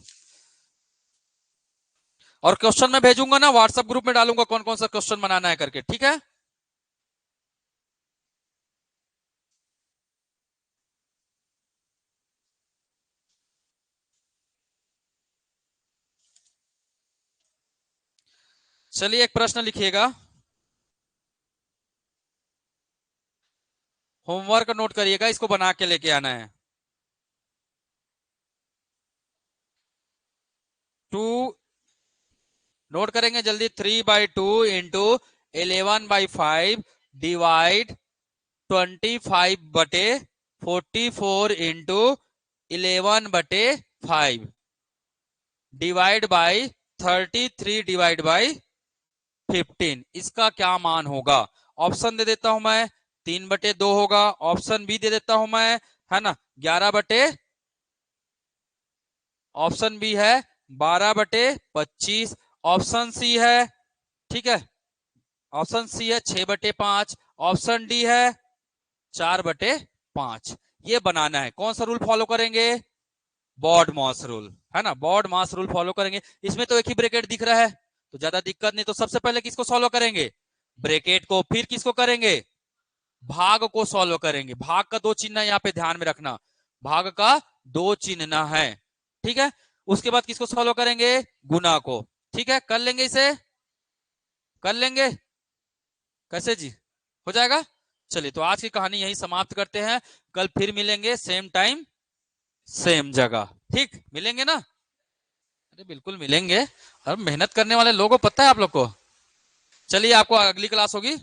और क्वेश्चन मैं भेजूंगा ना व्हाट्सएप ग्रुप में डालूंगा कौन कौन सा क्वेश्चन बनाना है करके, ठीक है। चलिए एक प्रश्न लिखिएगा, होमवर्क नोट करिएगा, इसको बना के लेके आना है। 2 नोट करेंगे जल्दी। 3/2 into 11/5 divide 25/44 into 11/5 divide by 33 divide by 15। इसका क्या मान होगा? ऑप्शन दे देता हूं मैं, 3/2 होगा। ऑप्शन बी दे देता हूं मैं, है ना, 11 ऑप्शन बी है 12/25। ऑप्शन सी है, ठीक है, ऑप्शन सी है 6/5। ऑप्शन डी है 4/5। ये बनाना है। कौन सा रूल फॉलो करेंगे? बॉड मास रूल, है ना, बॉड मास रूल फॉलो करेंगे। इसमें तो एक ही ब्रैकेट दिख रहा है तो ज्यादा दिक्कत नहीं। तो सबसे पहले किसको सॉल्व करेंगे? ब्रैकेट को। फिर किसको करेंगे? भाग को सॉल्व करेंगे। भाग का 2 चिन्ह यहाँ पे ध्यान में रखना, भाग का 2 चिन्ह है, ठीक है। उसके बाद किसको सॉल्व करेंगे? गुना को। ठीक है, कर लेंगे, इसे कर लेंगे। कैसे जी, हो जाएगा? चलिए तो आज की कहानी यही समाप्त करते हैं। कल फिर मिलेंगे, सेम टाइम सेम जगह। ठीक, मिलेंगे ना? अरे बिल्कुल मिलेंगे। अब मेहनत करने वाले लोगों को पता है आप लोग को। चलिए, आपको अगली क्लास होगी